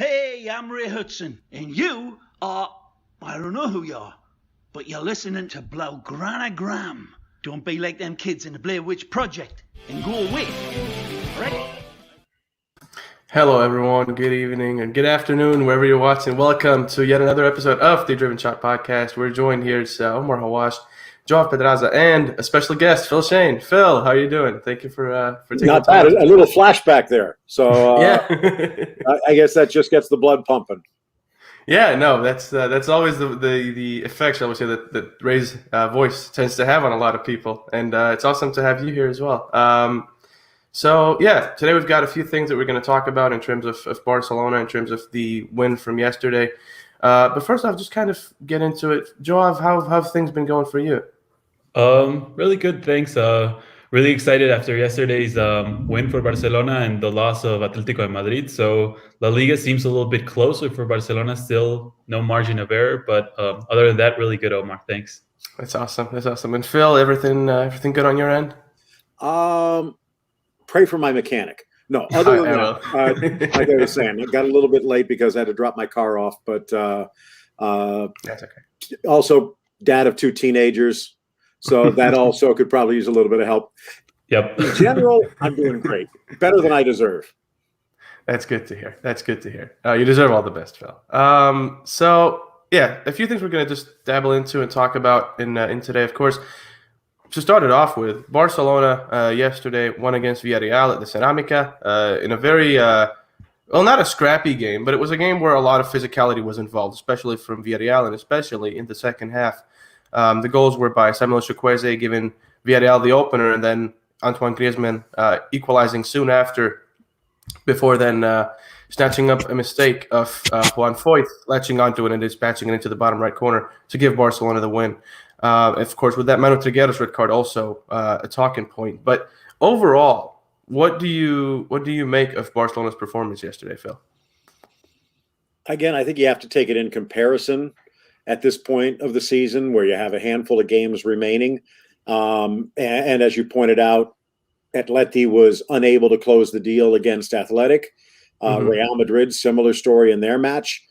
Hey, I'm Ray Hudson, and you are, I don't know who you are, but you're listening to Blaugrana Graham. Don't be like them kids in the Blair Witch Project and go away, right? Hello, everyone. Good evening and good afternoon, wherever you're watching. Welcome to yet another episode of the Driven Shot Podcast. We're joined here. It's Omar, Hawwash, Joav, Pedraza, and a special guest, Phil Schoen. Phil, how are you doing? Thank you for taking Not the time. bad. A little flashback there. So yeah, I guess that just gets the blood pumping. yeah. No, that's always the effect, shall we say, that Ray's voice tends to have on a lot of people, and it's awesome to have you here as well. So, today we've got a few things that we're going to talk about in terms of Barcelona, in terms of the win from yesterday. But first off, just kind of get into it. Joav, how have things been going for you? Really good, thanks. Really excited after yesterday's win for Barcelona and the loss of Atletico de Madrid. So LaLiga seems a little bit closer for Barcelona. Still no margin of error, but other than that, really good, Omar. Thanks. That's awesome. And Phil, everything good on your end? Pray for my mechanic. No, other than that, like I was saying, I got a little bit late because I had to drop my car off. But that's okay. Also, dad of two teenagers, so that also could probably use a little bit of help. Yep. In general, I'm doing great, better than I deserve. That's good to hear. You deserve all the best, Phil. A few things we're going to just dabble into and talk about in today, of course. To start it off with, Barcelona yesterday won against Villarreal at the Ceramica in a very, not a scrappy game, but it was a game where a lot of physicality was involved, especially from Villarreal and especially in the second half. The goals were by Samuel Chukwueze giving Villarreal the opener and then Antoine Griezmann equalizing soon after, before then snatching up a mistake of Juan Foyth, latching onto it and dispatching it into the bottom right corner to give Barcelona the win. Of course, with that Manu Trigueros red card also a talking point. But overall, what do you make of Barcelona's performance yesterday, Phil? Again, I think you have to take it in comparison at this point of the season where you have a handful of games remaining. And as you pointed out, Atleti was unable to close the deal against Athletic. Real Madrid, similar story in their match.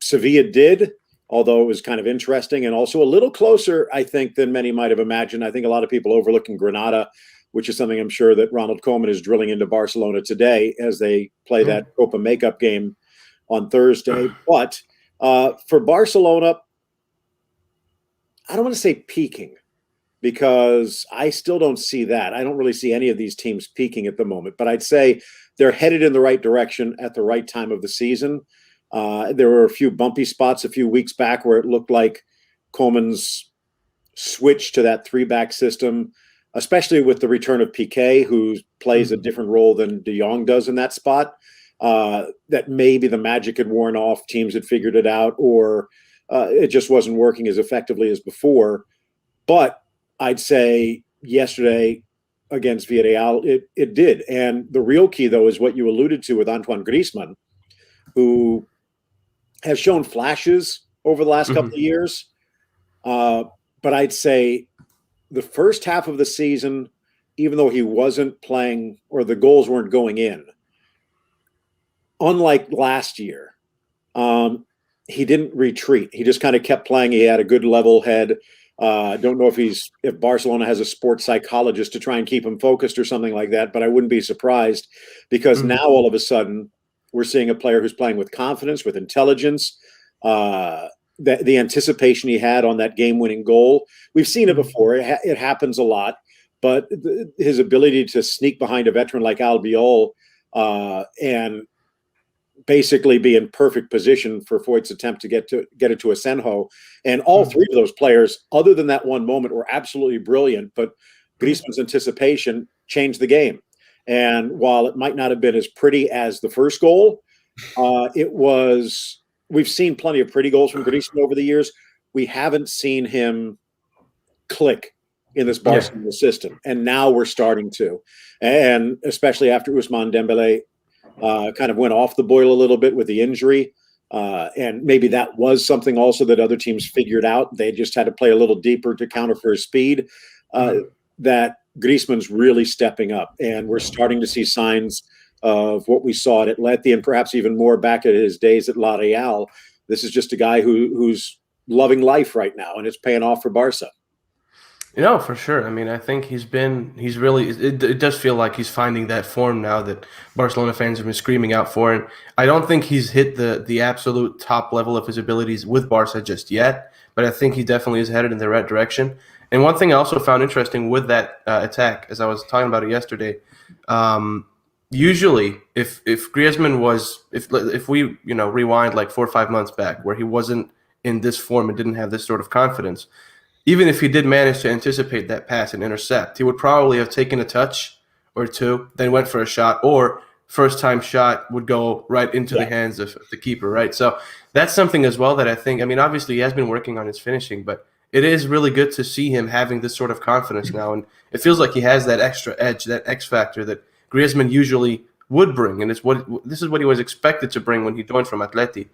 Sevilla did, although it was kind of interesting and also a little closer, I think, than many might have imagined. I think a lot of people overlooking Granada, which is something I'm sure that Ronald Koeman is drilling into Barcelona today as they play that Copa makeup game on Thursday. But for Barcelona, I don't want to say peaking because I still don't see that. I don't really see any of these teams peaking at the moment, but I'd say they're headed in the right direction at the right time of the season. There were a few bumpy spots a few weeks back where it looked like Koeman's switch to that three-back system, especially with the return of Piqué, who plays a different role than De Jong does in that spot, that maybe the magic had worn off, teams had figured it out, or it just wasn't working as effectively as before. But I'd say yesterday against Villarreal, it did. And the real key, though, is what you alluded to with Antoine Griezmann, who has shown flashes over the last couple of years. But I'd say the first half of the season, even though he wasn't playing or the goals weren't going in, unlike last year, he didn't retreat. He just kind of kept playing. He had a good level head. Don't know if Barcelona has a sports psychologist to try and keep him focused or something like that, but I wouldn't be surprised because now all of a sudden we're seeing a player who's playing with confidence, with intelligence, the anticipation he had on that game-winning goal. We've seen it before. It happens a lot, but his ability to sneak behind a veteran like Albiol and basically be in perfect position for Foyth's attempt to get it to Asenjo. And all three of those players, other than that one moment, were absolutely brilliant, but Griezmann's anticipation changed the game. And while it might not have been as pretty as the first goal, we've seen plenty of pretty goals from Griezmann over the years. We haven't seen him click in this Barcelona system. And now we're starting to. And especially after Ousmane Dembélé kind of went off the boil a little bit with the injury. And maybe that was something also that other teams figured out. They just had to play a little deeper to counter for his speed. That Griezmann's really stepping up, and we're starting to see signs of what we saw at Atleti and perhaps even more back at his days at La Real. This is just a guy who's loving life right now, and it's paying off for Barca. For sure. I mean, I think it does feel like he's finding that form now that Barcelona fans have been screaming out for. And I don't think he's hit the absolute top level of his abilities with Barca just yet, but I think he definitely is headed in the right direction. And one thing I also found interesting with that attack, as I was talking about it yesterday, usually if Griezmann if we rewind like 4 or 5 months back where he wasn't in this form and didn't have this sort of confidence, even if he did manage to anticipate that pass and intercept, he would probably have taken a touch or two, then went for a shot, or first-time shot would go right into the hands of the keeper, right? So that's something as well that I think, obviously he has been working on his finishing, but it is really good to see him having this sort of confidence now, and it feels like he has that extra edge, that X factor that Griezmann usually would bring, and this is what he was expected to bring when he joined from Atleti.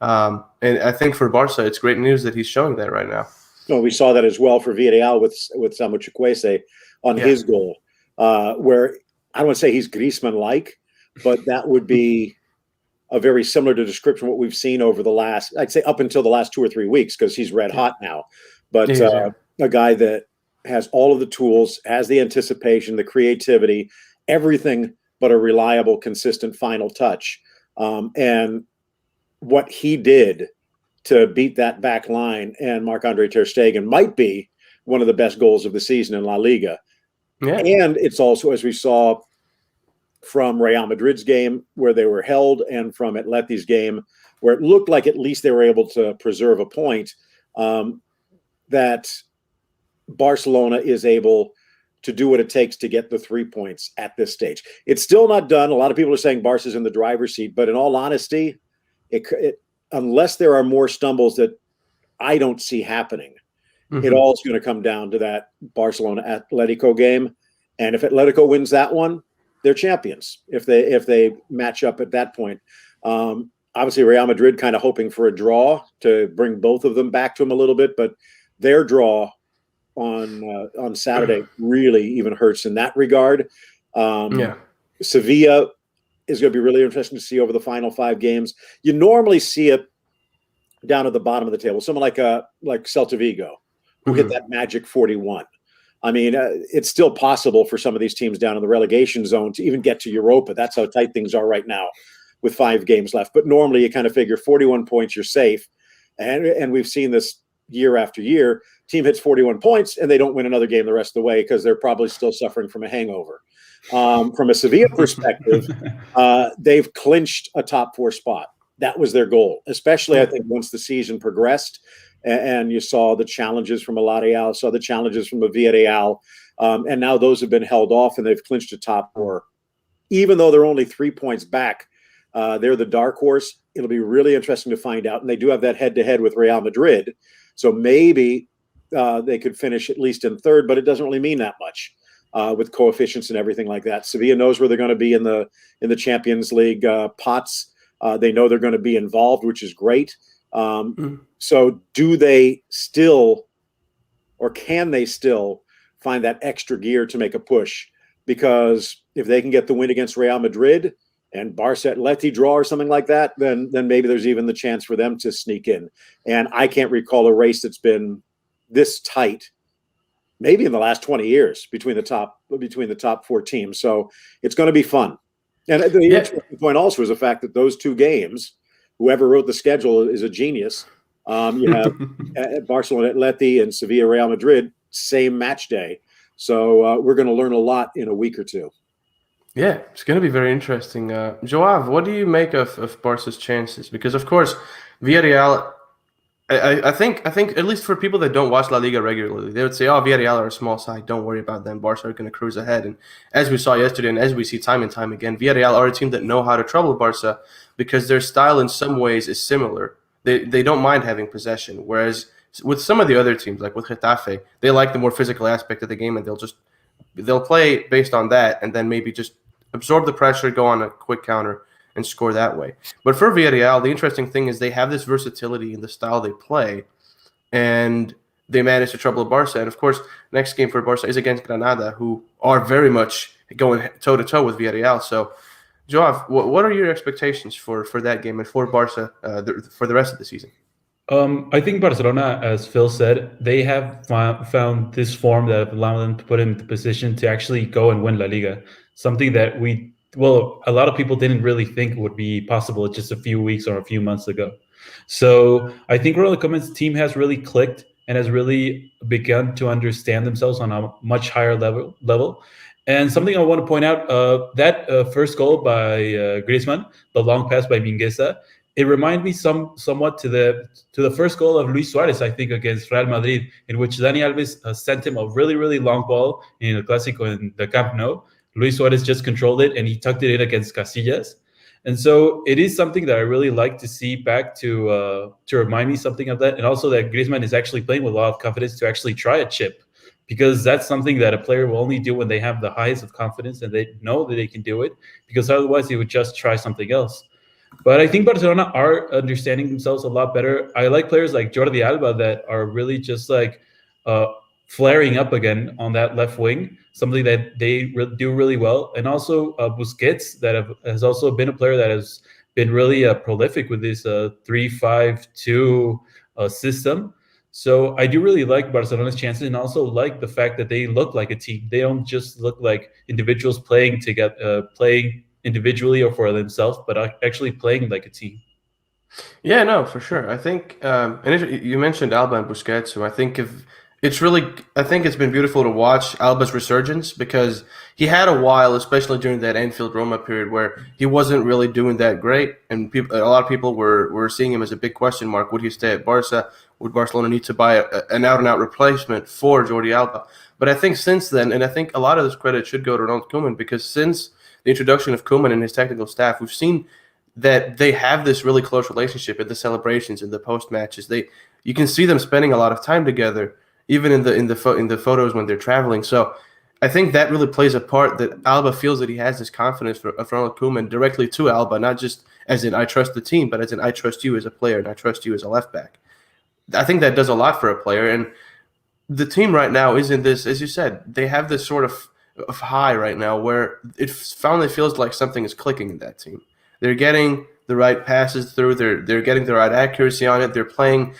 And I think for Barca, it's great news that he's showing that right now. No, we saw that as well for Villarreal with Samu Chukwueze on his goal, where I don't want to say he's Griezmann-like, but that would be a very similar to description what we've seen over the last, I'd say up until the last 2 or 3 weeks, because he's red hot now. But a guy that has all of the tools, has the anticipation, the creativity, everything but a reliable, consistent final touch. And what he did to beat that back line and Marc-Andre ter Stegen might be one of the best goals of the season in La Liga. Yeah. And it's also, as we saw from Real Madrid's game where they were held and from Atleti's game where it looked like at least they were able to preserve a point, that Barcelona is able to do what it takes to get the 3 points at this stage. It's still not done. A lot of people are saying Barca's in the driver's seat, but in all honesty, unless there are more stumbles that I don't see happening, it all is going to come down to that Barcelona-Atletico game. And if Atletico wins that one, they're champions if they match up at that point. Obviously, Real Madrid kind of hoping for a draw to bring both of them back to them a little bit, but their draw on Saturday really even hurts in that regard. Sevilla is going to be really interesting to see over the final 5 games. You normally see it down at the bottom of the table. Someone like Celta Vigo, who hit that magic 41. I mean, it's still possible for some of these teams down in the relegation zone to even get to Europa. That's how tight things are right now with 5 games left. But normally you kind of figure 41 points, you're safe. And we've seen this year after year. Team hits 41 points and they don't win another game the rest of the way because they're probably still suffering from a hangover. From a Sevilla perspective, they've clinched a top 4 spot. That was their goal, especially I think once the season progressed and you saw the challenges from a La Real, saw the challenges from a Villarreal, and now those have been held off and they've clinched a top 4. Even though they're only 3 points back, they're the dark horse. It'll be really interesting to find out. And they do have that head-to-head with Real Madrid. So maybe they could finish at least in 3rd, but it doesn't really mean that much. With coefficients and everything like that. Sevilla knows where they're going to be in the Champions League pots. They know they're going to be involved, which is great. So do they still, or can they still find that extra gear to make a push? Because if they can get the win against Real Madrid and Barca Atleti draw or something like that, then maybe there's even the chance for them to sneak in. And I can't recall a race that's been this tight maybe in the last 20 years between the top 4 teams. So it's going to be fun. And the interesting point also is the fact that those 2 games, whoever wrote the schedule is a genius. You have Barcelona Atleti and Sevilla Real Madrid, same match day. So we're going to learn a lot in a week or 2. Yeah, it's going to be very interesting. Joav, what do you make of Barca's chances? Because, of course, Villarreal, I think at least for people that don't watch La Liga regularly, they would say, oh, Villarreal are a small side. Don't worry about them. Barca are going to cruise ahead. And as we saw yesterday and as we see time and time again, Villarreal are a team that know how to trouble Barca because their style in some ways is similar. They don't mind having possession, whereas with some of the other teams, like with Getafe, they like the more physical aspect of the game and they'll play based on that and then maybe just absorb the pressure, go on a quick counter, and score that way. But for Villarreal, the interesting thing is they have this versatility in the style they play, and they manage to trouble Barca. And, of course, next game for Barca is against Granada, who are very much going toe-to-toe with Villarreal. So Joav, what are your expectations for that game and for Barca for the rest of the season? I think Barcelona, as Phil said, they have found this form that allowed them to put them in the position to actually go and win La Liga. Something that a lot of people didn't really think would be possible just a few weeks or a few months ago. So I think Ronald Koeman's team has really clicked and has really begun to understand themselves on a much higher level. And something I want to point out, that first goal by Griezmann, the long pass by Mingueza, it reminded me somewhat to the first goal of Luis Suarez, I think, against Real Madrid, in which Dani Alves sent him a really, really long ball in the Clásico in the Camp Nou. Luis Suarez just controlled it, and he tucked it in against Casillas. And so it is something that I really like to see back to remind me something of that. And also that Griezmann is actually playing with a lot of confidence to actually try a chip, because that's something that a player will only do when they have the highest of confidence and they know that they can do it, because otherwise they would just try something else. But I think Barcelona are understanding themselves a lot better. I like players like Jordi Alba that are really just like flaring up again on that left wing, something that they do really well. And also Busquets, that has also been a player that has been really prolific with this 3-5-2 system. So I do really like Barcelona's chances, and also like the fact that they look like a team. They don't just look like individuals playing together, playing individually or for themselves, but actually playing like a team. Yeah, no, for sure. I think, and you mentioned Alba and Busquets, so I think I think it's been beautiful to watch Alba's resurgence, because he had a while, especially during that Anfield Roma period, where he wasn't really doing that great, and a lot of people were seeing him as a big question mark. Would he stay at Barca? Would Barcelona need to buy an out-and-out replacement for Jordi Alba? But I think since then, and I think a lot of this credit should go to Ronald Koeman, because since the introduction of Koeman and his technical staff, we've seen that they have this really close relationship at the celebrations and the post matches. You can see them spending a lot of time together, even in the photos when they're traveling. So I think that really plays a part, that Alba feels that he has this confidence of Ronald Koeman directly to Alba, not just as in I trust the team, but as in I trust you as a player and I trust you as a left back. I think that does a lot for a player, and the team right now is in this, as you said, they have this sort of high right now where it finally feels like something is clicking in that team. They're getting the right passes through. They're getting the right accuracy on it. They're playing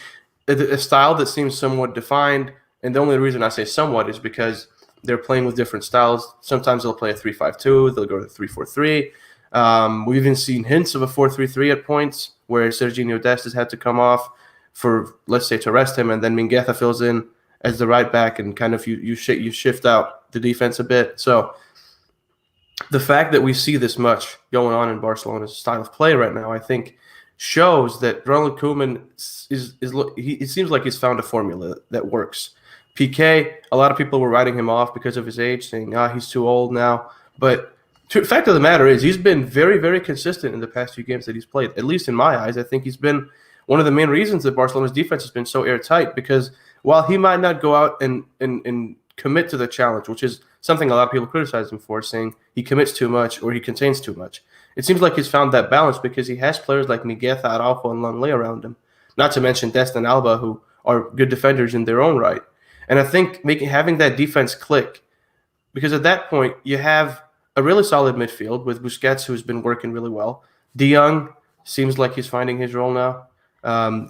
a style that seems somewhat defined, and the only reason I say somewhat is because they're playing with different styles. Sometimes they'll play a 3-5-2. They'll go to 3-4-3. We've even seen hints of a 4-3-3 at points, where Serginho Dest has had to come off for, let's say, to rest him, and then Mingueza fills in as the right back, and kind of you shift out the defense a bit. So the fact that we see this much going on in Barcelona's style of play right now, I think, shows that Ronald Koeman it seems like he's found a formula that works. Piqué, a lot of people were writing him off because of his age, saying, he's too old now. But the fact of the matter is, he's been very, very consistent in the past few games that he's played. At least in my eyes, I think he's been one of the main reasons that Barcelona's defense has been so airtight, because while he might not go out and commit to the challenge, which is something a lot of people criticize him for, saying he commits too much or he contains too much, it seems like he's found that balance, because he has players like Mingueza, Araujo, and Longley around him, not to mention Dest and Alba, who are good defenders in their own right. And I think having that defense click, because at that point you have a really solid midfield with Busquets, who's been working really well. De Jong seems like he's finding his role now,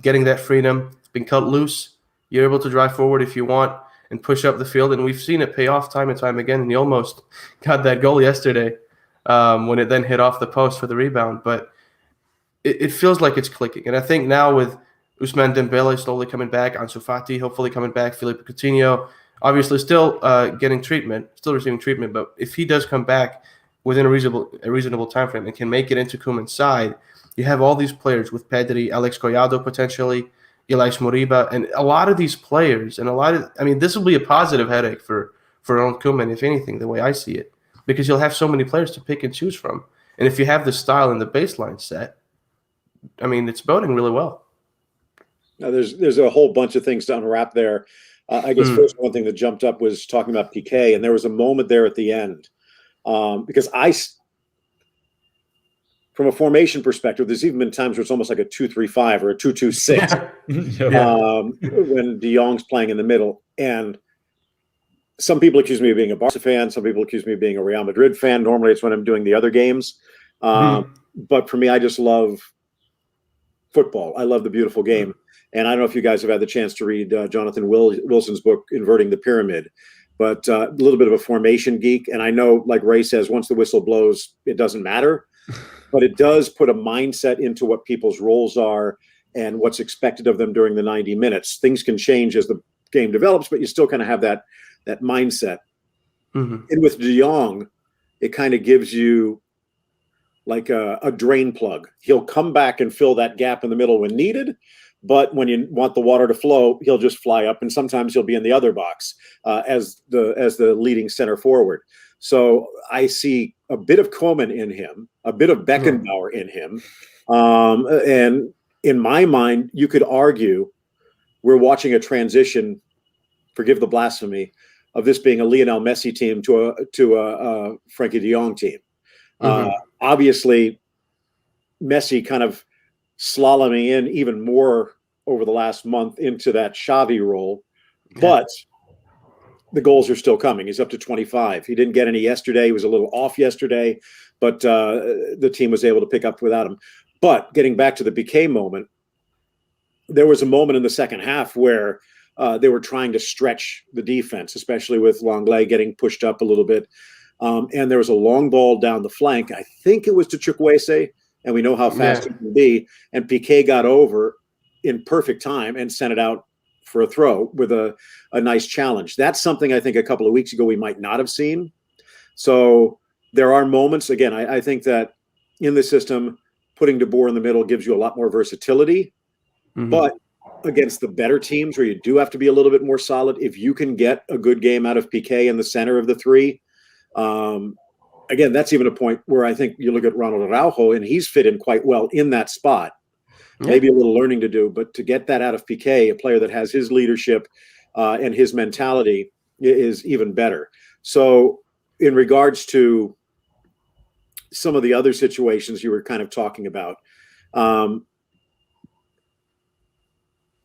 getting that freedom. It's been cut loose. You're able to drive forward if you want and push up the field, and we've seen it pay off time and time again. And he almost got that goal yesterday when it then hit off the post for the rebound. But it feels like it's clicking. And I think now with Ousmane Dembele slowly coming back, Ansu Fati hopefully coming back, Philippe Coutinho obviously still getting treatment, still receiving treatment. But if he does come back within a reasonable time frame and can make it into Koeman's side, you have all these players with Pedri, Alex Collado potentially, Elias Moriba, and a lot of these players, and this will be a positive headache for Ronald Koeman, if anything, the way I see it, because you'll have so many players to pick and choose from. And if you have the style and the baseline set, it's boding really well. Now, there's a whole bunch of things to unwrap there. I guess first one thing that jumped up was talking about Piqué, and there was a moment there at the end, because from a formation perspective, there's even been times where it's almost like a 2-3-5 or a 2-2-6 when De Jong's playing in the middle. And some people accuse me of being a Barca fan. Some people accuse me of being a Real Madrid fan. Normally, it's when I'm doing the other games. But for me, I just love football. I love the beautiful game. And I don't know if you guys have had the chance to read Jonathan Wilson's book, Inverting the Pyramid, but a little bit of a formation geek. And I know, like Ray says, once the whistle blows, it doesn't matter. But it does put a mindset into what people's roles are and what's expected of them during the 90 minutes. Things can change as the game develops, but you still kind of have that mindset. And with De Jong, it kind of gives you like a drain plug. He'll come back and fill that gap in the middle when needed, but when you want the water to flow, he'll just fly up, and sometimes he'll be in the other box as the leading center forward. So I see a bit of Koeman in him, a bit of Beckenbauer in him, and in my mind, you could argue we're watching a transition. Forgive the blasphemy of this being a Lionel Messi team to a Frankie de Jong team. Obviously, Messi kind of slaloming in even more over the last month into that Xavi role, but the goals are still coming. He's up to 25. He didn't get any yesterday. He was a little off yesterday, but the team was able to pick up without him. But getting back to the Piqué moment, there was a moment in the second half where they were trying to stretch the defense, especially with Langlais getting pushed up a little bit. And there was a long ball down the flank. I think it was to Chukwueze, and we know how fast it can be. And Piqué got over in perfect time and sent it out for a throw with a nice challenge. That's something I think a couple of weeks ago we might not have seen. So there are moments, again, I think that in the system, putting De Boer in the middle gives you a lot more versatility. But against the better teams where you do have to be a little bit more solid, if you can get a good game out of Piqué in the center of the three, again, that's even a point where I think you look at Ronald Araujo, and he's fit in quite well in that spot. Maybe a little learning to do, but to get that out of Piqué, a player that has his leadership and his mentality, is even better. So in regards to some of the other situations you were kind of talking about,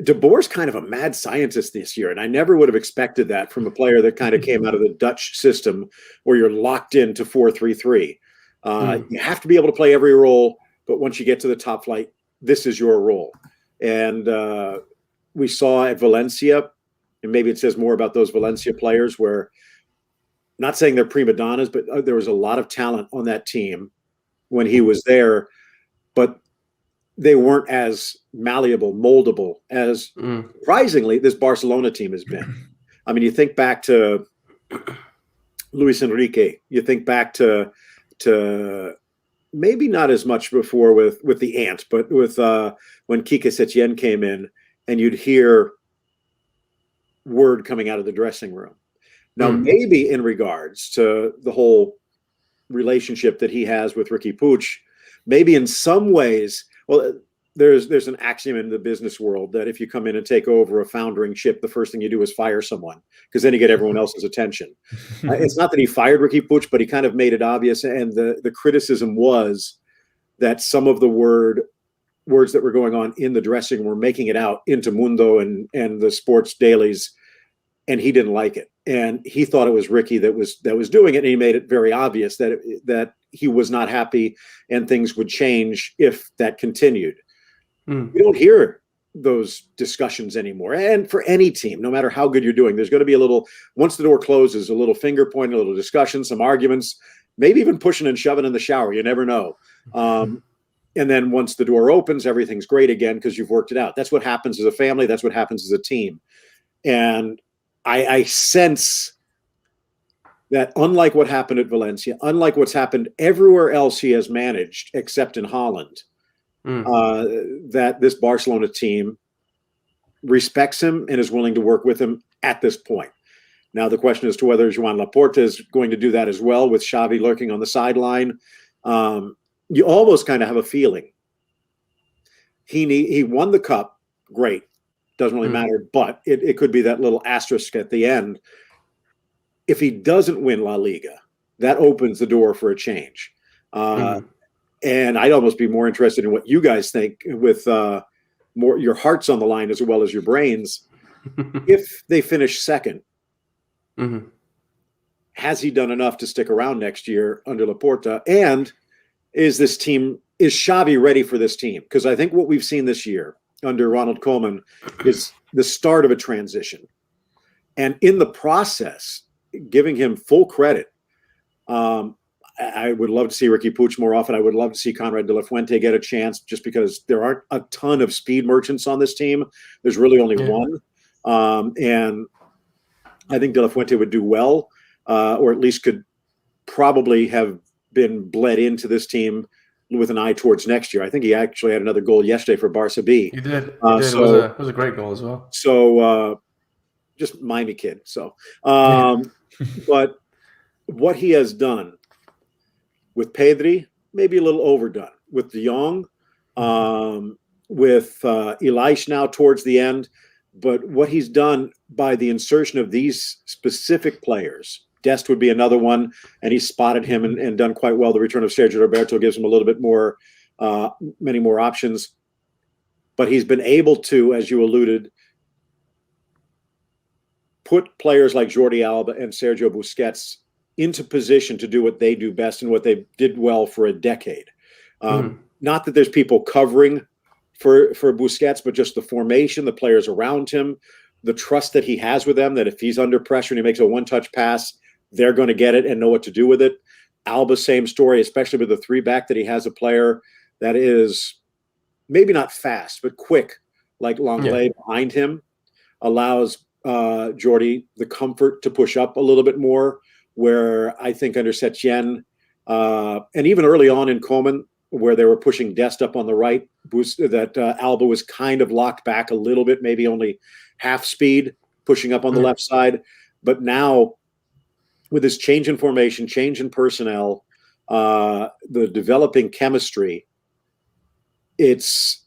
De Boer's kind of a mad scientist this year, and I never would have expected that from a player that kind of came out of the Dutch system where you're locked into 4-3-3. You have to be able to play every role, but once you get to the top flight, this is your role. And we saw at Valencia, and maybe it says more about those Valencia players, where, not saying they're prima donnas, but there was a lot of talent on that team when he was there, but they weren't as malleable, moldable as surprisingly this Barcelona team has been. I mean, you think back to Luis Enrique, you think back to maybe not as much before with the Ant, but with when Quique Setien came in, and you'd hear word coming out of the dressing room. Now, maybe in regards to the whole relationship that he has with Ricky Puig, maybe in some ways, well, there's an axiom in the business world that if you come in and take over a foundering ship, the first thing you do is fire someone, because then you get everyone else's attention. It's not that he fired Ricky Puig, but he kind of made it obvious. And the criticism was that some of the words that were going on in the dressing room were making it out into Mundo and the sports dailies, and he didn't like it. And he thought it was Ricky that was doing it, and he made it very obvious that he was not happy and things would change if that continued. We don't hear those discussions anymore. And for any team, no matter how good you're doing, there's going to be a little, once the door closes, a little finger pointing, a little discussion, some arguments, maybe even pushing and shoving in the shower. You never know. And then once the door opens, everything's great again because you've worked it out. That's what happens as a family. That's what happens as a team. And I sense that, unlike what happened at Valencia, unlike what's happened everywhere else he has managed except in Holland, that this Barcelona team respects him and is willing to work with him at this point. Now, the question as to whether Joan Laporta is going to do that as well, with Xavi lurking on the sideline. You almost kind of have a feeling. He won the cup, great. Doesn't really matter, but it could be that little asterisk at the end. If he doesn't win La Liga, that opens the door for a change. And I'd almost be more interested in what you guys think, with more your hearts on the line as well as your brains. If they finish second, has he done enough to stick around next year under Laporta? And is Xavi ready for this team? Because I think what we've seen this year under Ronald Koeman is the start of a transition. And in the process, giving him full credit, I would love to see Ricky Puig more often. I would love to see Conrad de la Fuente get a chance, just because there aren't a ton of speed merchants on this team. There's really only one. And I think de la Fuente would do well, or at least could probably have been bled into this team with an eye towards next year. I think he actually had another goal yesterday for Barça B. He did. So, it was a great goal as well. So just Miami kid. So, but what he has done with Pedri, maybe a little overdone. With De Jong, with Elias now towards the end. But what he's done by the insertion of these specific players, Dest would be another one, and he spotted him and done quite well. The return of Sergio Roberto gives him a little bit more, many more options. But he's been able to, as you alluded, put players like Jordi Alba and Sergio Busquets into position to do what they do best and what they did well for a decade. Not that there's people covering for Busquets, but just the formation, the players around him, the trust that he has with them, that if he's under pressure and he makes a one-touch pass, they're going to get it and know what to do with it. Alba, same story, especially with the three-back, that he has a player that is maybe not fast, but quick, like Longley behind him, allows Jordi the comfort to push up a little bit more, where I think under Setien, and even early on in Koeman, where they were pushing Dest up on the right, that Alba was kind of locked back a little bit, maybe only half speed, pushing up on the left side. But now, with this change in formation, change in personnel, the developing chemistry, it's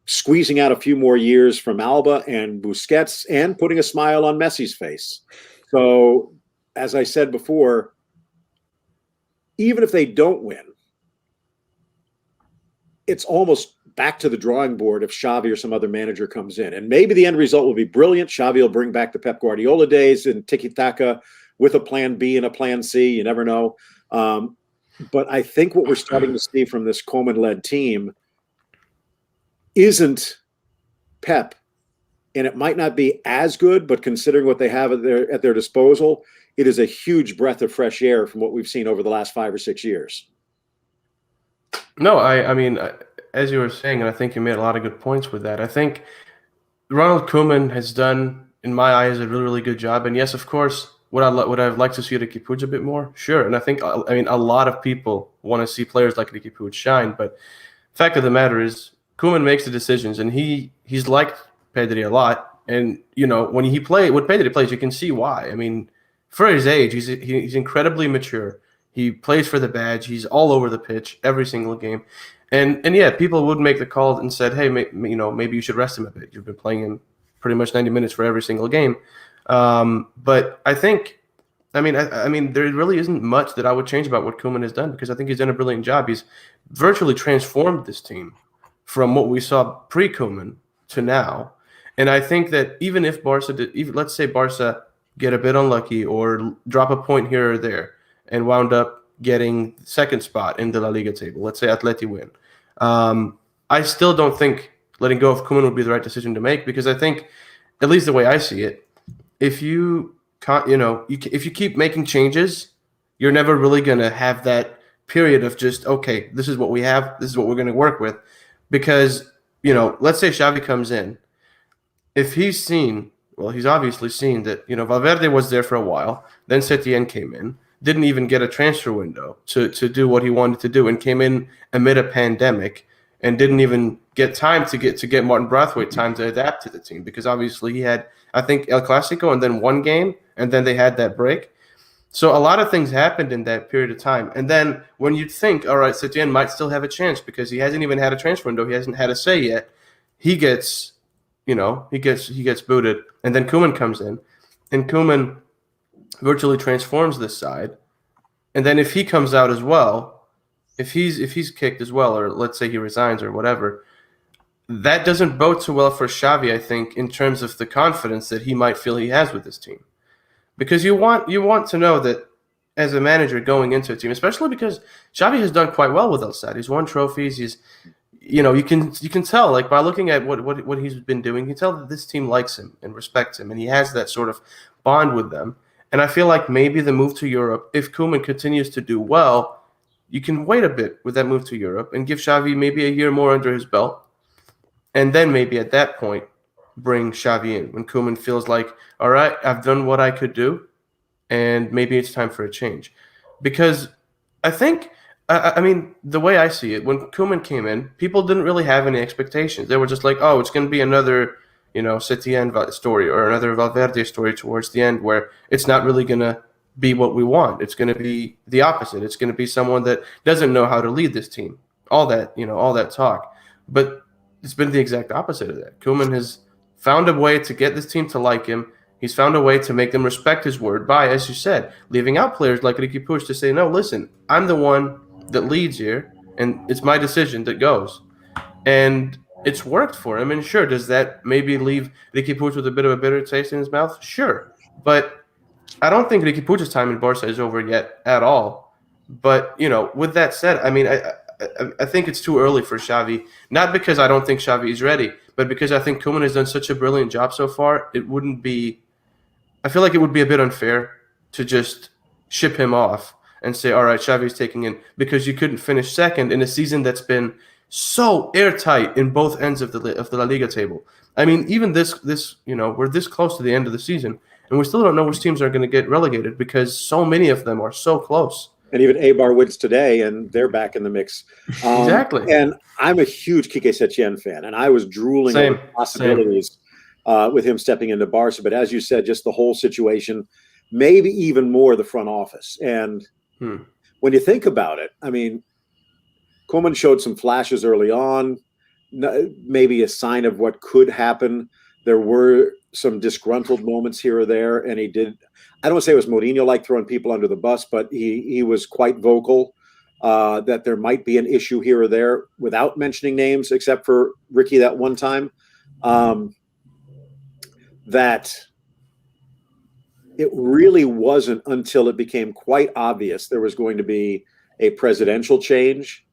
squeezing out a few more years from Alba and Busquets and putting a smile on Messi's face. So, as I said before, even if they don't win, it's almost back to the drawing board if Xavi or some other manager comes in. And maybe the end result will be brilliant. Xavi will bring back the Pep Guardiola days and tiki-taka with a plan B and a plan C. You never know. But I think what we're starting to see from this Koeman-led team isn't Pep. And it might not be as good, but considering what they have at their disposal, it is a huge breath of fresh air from what we've seen over the last 5 or 6 years. No, I mean, as you were saying, and I think you made a lot of good points with that. I think Ronald Koeman has done, in my eyes, a really, really good job. And yes, of course, would I'd like to see Riqui Puig a bit more? Sure. And I think, I mean, a lot of people want to see players like Riqui Puig shine. But the fact of the matter is, Koeman makes the decisions, and he's liked Pedri a lot. And, you know, when Pedri plays, you can see why. I mean, for his age, he's incredibly mature. He plays for the badge. He's all over the pitch every single game. And yeah, people would make the call and said, hey, maybe you should rest him a bit. You've been playing him pretty much 90 minutes for every single game. But I think, I mean, there really isn't much that I would change about what Koeman has done, because I think he's done a brilliant job. He's virtually transformed this team from what we saw pre-Koeman to now. And I think that even if let's say Barca get a bit unlucky or drop a point here or there, and wound up getting second spot in the LaLiga table. Let's say Atleti win. I still don't think letting go of Koeman would be the right decision to make, because I think, at least the way I see it, if you keep making changes, you're never really going to have that period of just, okay, this is what we have, this is what we're going to work with. Because, let's say Xavi comes in. If he's obviously seen that, Valverde was there for a while, then Setien came in, didn't even get a transfer window to do what he wanted to do, and came in amid a pandemic and didn't even get time to get Martin Braithwaite time to adapt to the team, because obviously he had, I think, El Clasico and then one game, and then they had that break. So a lot of things happened in that period of time. And then when you think, all right, Setien might still have a chance because he hasn't even had a transfer window, he hasn't had a say yet, he gets booted, and then Koeman comes in, and Koeman virtually transforms this side. And then if he comes out as well, if he's kicked as well, or let's say he resigns or whatever, that doesn't bode too well for Xavi, I think, in terms of the confidence that he might feel he has with this team. Because you want to know that as a manager going into a team, especially because Xavi has done quite well with El Sad. He's won trophies. He's, you can tell, like, by looking at what he's been doing, you can tell that this team likes him and respects him, and he has that sort of bond with them. And I feel like maybe the move to Europe, if Koeman continues to do well, you can wait a bit with that move to Europe and give Xavi maybe a year more under his belt, and then maybe at that point bring Xavi in when Koeman feels like, all right, I've done what I could do, and maybe it's time for a change. Because I think, I mean, the way I see it, when Koeman came in, people didn't really have any expectations. They were just like, oh, it's going to be another, Setien story or another Valverde story towards the end where it's not really going to be what we want. It's going to be the opposite. It's going to be someone that doesn't know how to lead this team. All that talk. But it's been the exact opposite of that. Koeman has found a way to get this team to like him. He's found a way to make them respect his word by, as you said, leaving out players like Riqui Puig to say, no, listen, I'm the one that leads here, and it's my decision that goes. And it's worked for him. And sure, does that maybe leave Riqui Puig with a bit of a bitter taste in his mouth? Sure. But I don't think Riqui Puig's time in Barca is over yet at all. But, with that said, I mean, I think it's too early for Xavi, not because I don't think Xavi is ready, but because I think Koeman has done such a brilliant job so far. I feel like it would be a bit unfair to just ship him off and say, all right, Xavi's taking in, because you couldn't finish second in a season that's been so airtight in both ends of the La Liga table. I mean, even this we're this close to the end of the season, and we still don't know which teams are going to get relegated because so many of them are so close. And even Eibar wins today, and they're back in the mix. Exactly. And I'm a huge Quique Setien fan, and I was drooling over possibilities with him stepping into Barca. But as you said, just the whole situation, maybe even more the front office. And when you think about it, I mean, Koeman showed some flashes early on, maybe a sign of what could happen. There were some disgruntled moments here or there, and he did. I don't want to say it was Mourinho-like throwing people under the bus, but he was quite vocal that there might be an issue here or there without mentioning names, except for Ricky that one time. That it really wasn't until it became quite obvious there was going to be a presidential change,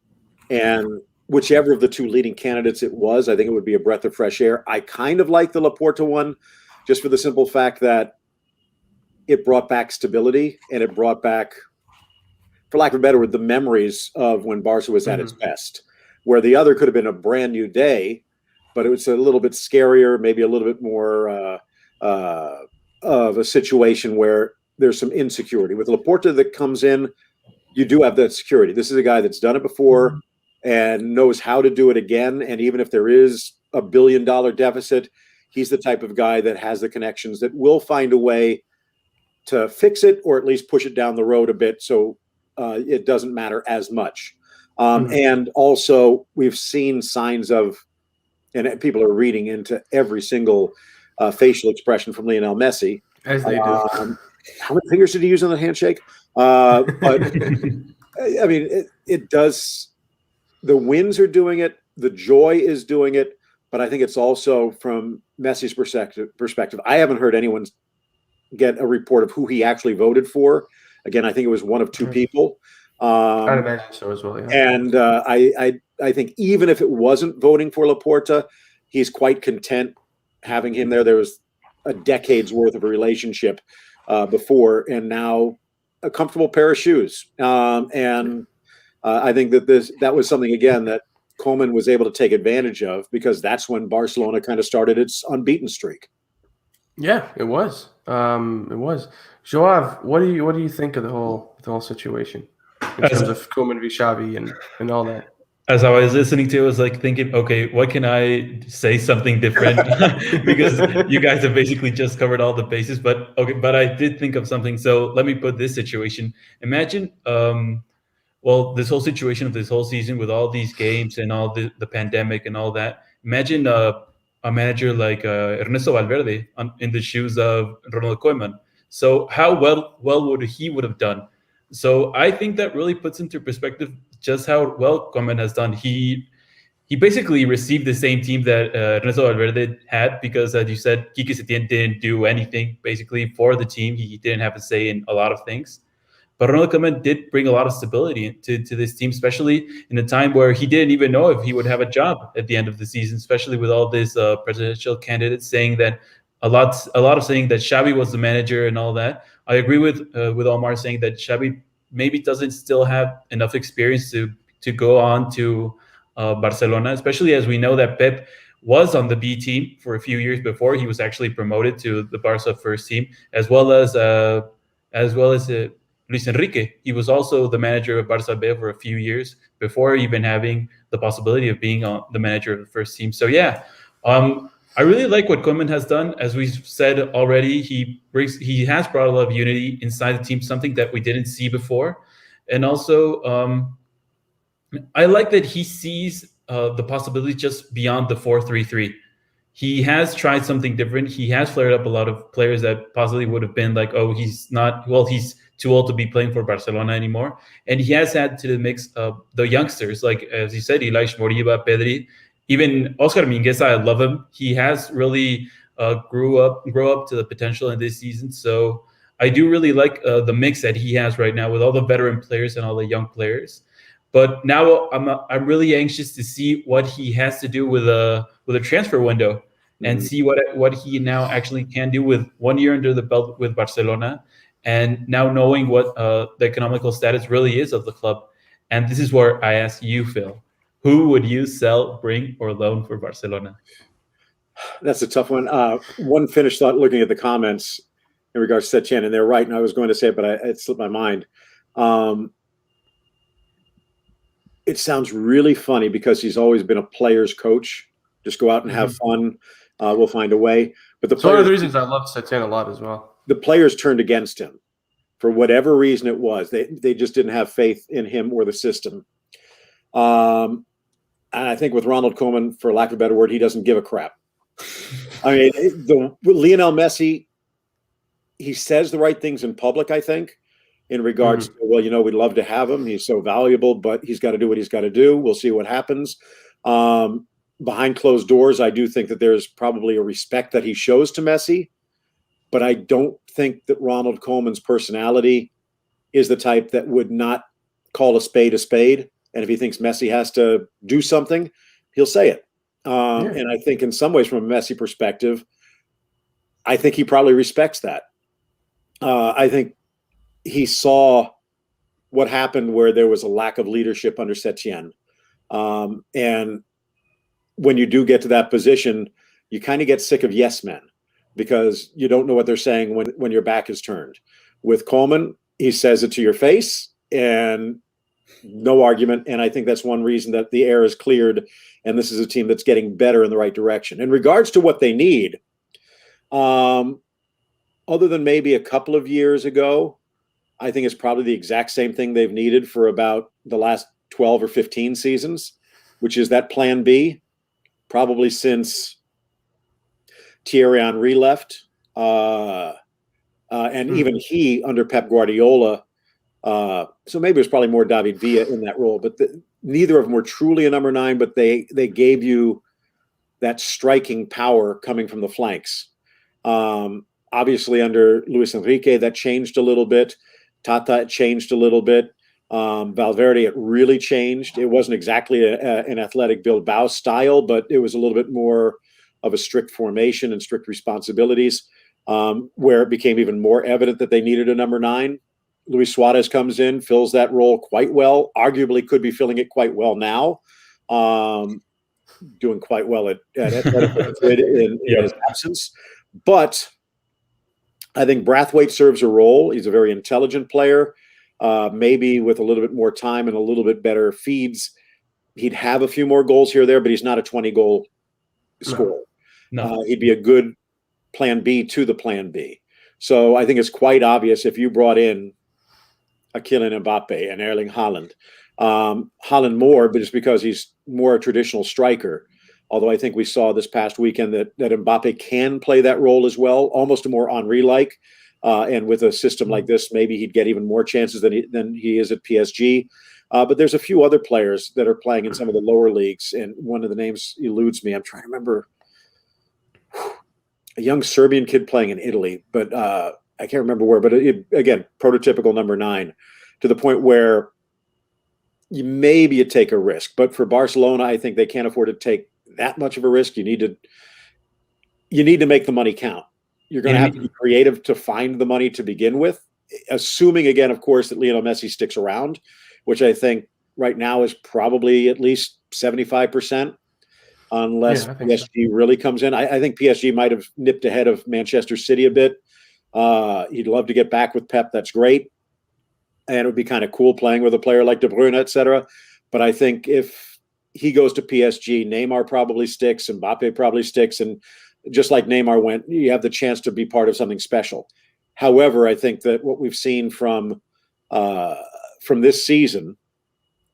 and whichever of the two leading candidates it was, I think it would be a breath of fresh air. I kind of like the Laporta one, just for the simple fact that it brought back stability, and it brought back, for lack of a better word, the memories of when Barca was at its best, where the other could have been a brand new day, but it was a little bit scarier, maybe a little bit more of a situation where there's some insecurity. With Laporta that comes in, you do have that security. This is a guy that's done it before and knows how to do it again. And even if there is a $1 billion deficit, he's the type of guy that has the connections that will find a way to fix it, or at least push it down the road a bit so it doesn't matter as much. And also, we've seen signs of, and people are reading into every single facial expression from Lionel Messi. As they do. How many fingers did he use on the handshake? But, I mean, it does. The wins are doing it. The joy is doing it. But I think it's also from Messi's perspective. I haven't heard anyone get a report of who he actually voted for. Again, I think it was one of two people. I'd imagine so as well. Yeah. And I think even if it wasn't voting for Laporta, he's quite content having him there. There was a decade's worth of a relationship before, and now a comfortable pair of shoes. And I think that was something, again, that Koeman was able to take advantage of, because that's when Barcelona kind of started its unbeaten streak. Yeah, it was. It was. Joav, what do you think of the whole situation in terms of Koeman v Xavi and all that? As I was listening to it, I was like thinking, okay, what can I say something different? Because you guys have basically just covered all the bases. But I did think of something. So let me put this situation. Imagine, this whole situation of this whole season with all these games and all the pandemic and all that. Imagine a manager like Ernesto Valverde in the shoes of Ronald Koeman. So how well would he have done? So I think that really puts into perspective just how well Koeman has done. He basically received the same team that Ernesto Valverde had, because, as you said, Quique Setien didn't do anything basically for the team. He didn't have a say in a lot of things. But Ronald Koeman did bring a lot of stability to this team, especially in a time where he didn't even know if he would have a job at the end of the season, especially with all these presidential candidates saying that a lot of saying that Xavi was the manager and all that. I agree with Omar saying that Xavi maybe doesn't still have enough experience to go on to Barcelona, especially as we know that Pep was on the B team for a few years before he was actually promoted to the Barca first team, as well as Luis Enrique. He was also the manager of Barça B for a few years before even having the possibility of being the manager of the first team. So yeah, I really like what Koeman has done. As we've said already, he has brought a lot of unity inside the team, something that we didn't see before. And also, I like that he sees the possibility just beyond the 4-3-3. He has tried something different. He has flared up a lot of players that possibly would have been like, oh, he's too old to be playing for Barcelona anymore. And he has had to the mix of the youngsters, like, as you said, Ilaix Moriba, Pedri, even Oscar Mingueza. I love him. He has really grow up to the potential in this season. So I do really like the mix that he has right now with all the veteran players and all the young players. But now I'm really anxious to see what he has to do with a transfer window and see what he now actually can do with 1 year under the belt with Barcelona, and now knowing what the economical status really is of the club. And this is where I ask you, Phil, who would you sell, bring, or loan for Barcelona? That's a tough one. One finished thought looking at the comments in regards to Setien, and they're right, and I was going to say it, but it slipped my mind. It sounds really funny because he's always been a player's coach. Just go out and have fun. We'll find a way. But It's one of the reasons I love Setien a lot as well. The players turned against him for whatever reason it was. They just didn't have faith in him or the system. And I think with Ronald Koeman, for lack of a better word, he doesn't give a crap. I mean, Lionel Messi, he says the right things in public, I think, in regards to, well, we'd love to have him. He's so valuable, but he's got to do what he's got to do. We'll see what happens. Behind closed doors, I do think that there's probably a respect that he shows to Messi, but I don't think that Ronald Koeman's personality is the type that would not call a spade a spade. And if he thinks Messi has to do something, he'll say it. And I think in some ways, from a Messi perspective, I think he probably respects that. I think he saw what happened where there was a lack of leadership under Setien. And when you do get to that position, you kind of get sick of yes men because you don't know what they're saying when your back is turned. With Koeman, he says it to your face and no argument. And I think that's one reason that the air is cleared. And this is a team that's getting better in the right direction. In regards to what they need, other than maybe a couple of years ago, I think it's probably the exact same thing they've needed for about the last 12 or 15 seasons, which is that plan B, probably since Thierry Henry left. And even he, under Pep Guardiola, so maybe it was probably more David Villa in that role, but neither of them were truly a number 9, but they gave you that striking power coming from the flanks. Obviously, under Luis Enrique, that changed a little bit. Tata, it changed a little bit. Valverde, it really changed. It wasn't exactly an athletic Bilbao style, but it was a little bit more of a strict formation and strict responsibilities, where it became even more evident that they needed a number 9. Luis Suarez comes in, fills that role quite well, arguably could be filling it quite well now, doing quite well at Madrid in his absence. But I think Brathwaite serves a role. He's a very intelligent player. Maybe with a little bit more time and a little bit better feeds, he'd have a few more goals here or there, but he's not a 20-goal scorer. No. He'd be a good plan B to the plan B. So I think it's quite obvious if you brought in a Kylian Mbappe and Erling Haaland, Haaland more, but it's because he's more a traditional striker. Although I think we saw this past weekend that Mbappe can play that role as well, almost a more Henry-like. And with a system like this, maybe he'd get even more chances than he is at PSG. But there's a few other players that are playing in some of the lower leagues, and one of the names eludes me. I'm trying to remember a young Serbian kid playing in Italy, but I can't remember where. But again, prototypical number 9. to the point where maybe you take a risk. But for Barcelona, I think they can't afford to take that much of a risk. You need to make the money count. You're going to have to be creative to find the money to begin with, assuming, again, of course, that Lionel Messi sticks around, which I think right now is probably at least 75%, unless PSG really comes in. I think PSG might have nipped ahead of Manchester City a bit. He'd love to get back with Pep. That's great. And it would be kind of cool playing with a player like De Bruyne, et cetera. But I think if he goes to PSG, Neymar probably sticks, Mbappe probably sticks, and just like Neymar went, you have the chance to be part of something special. However, I think that what we've seen from this season,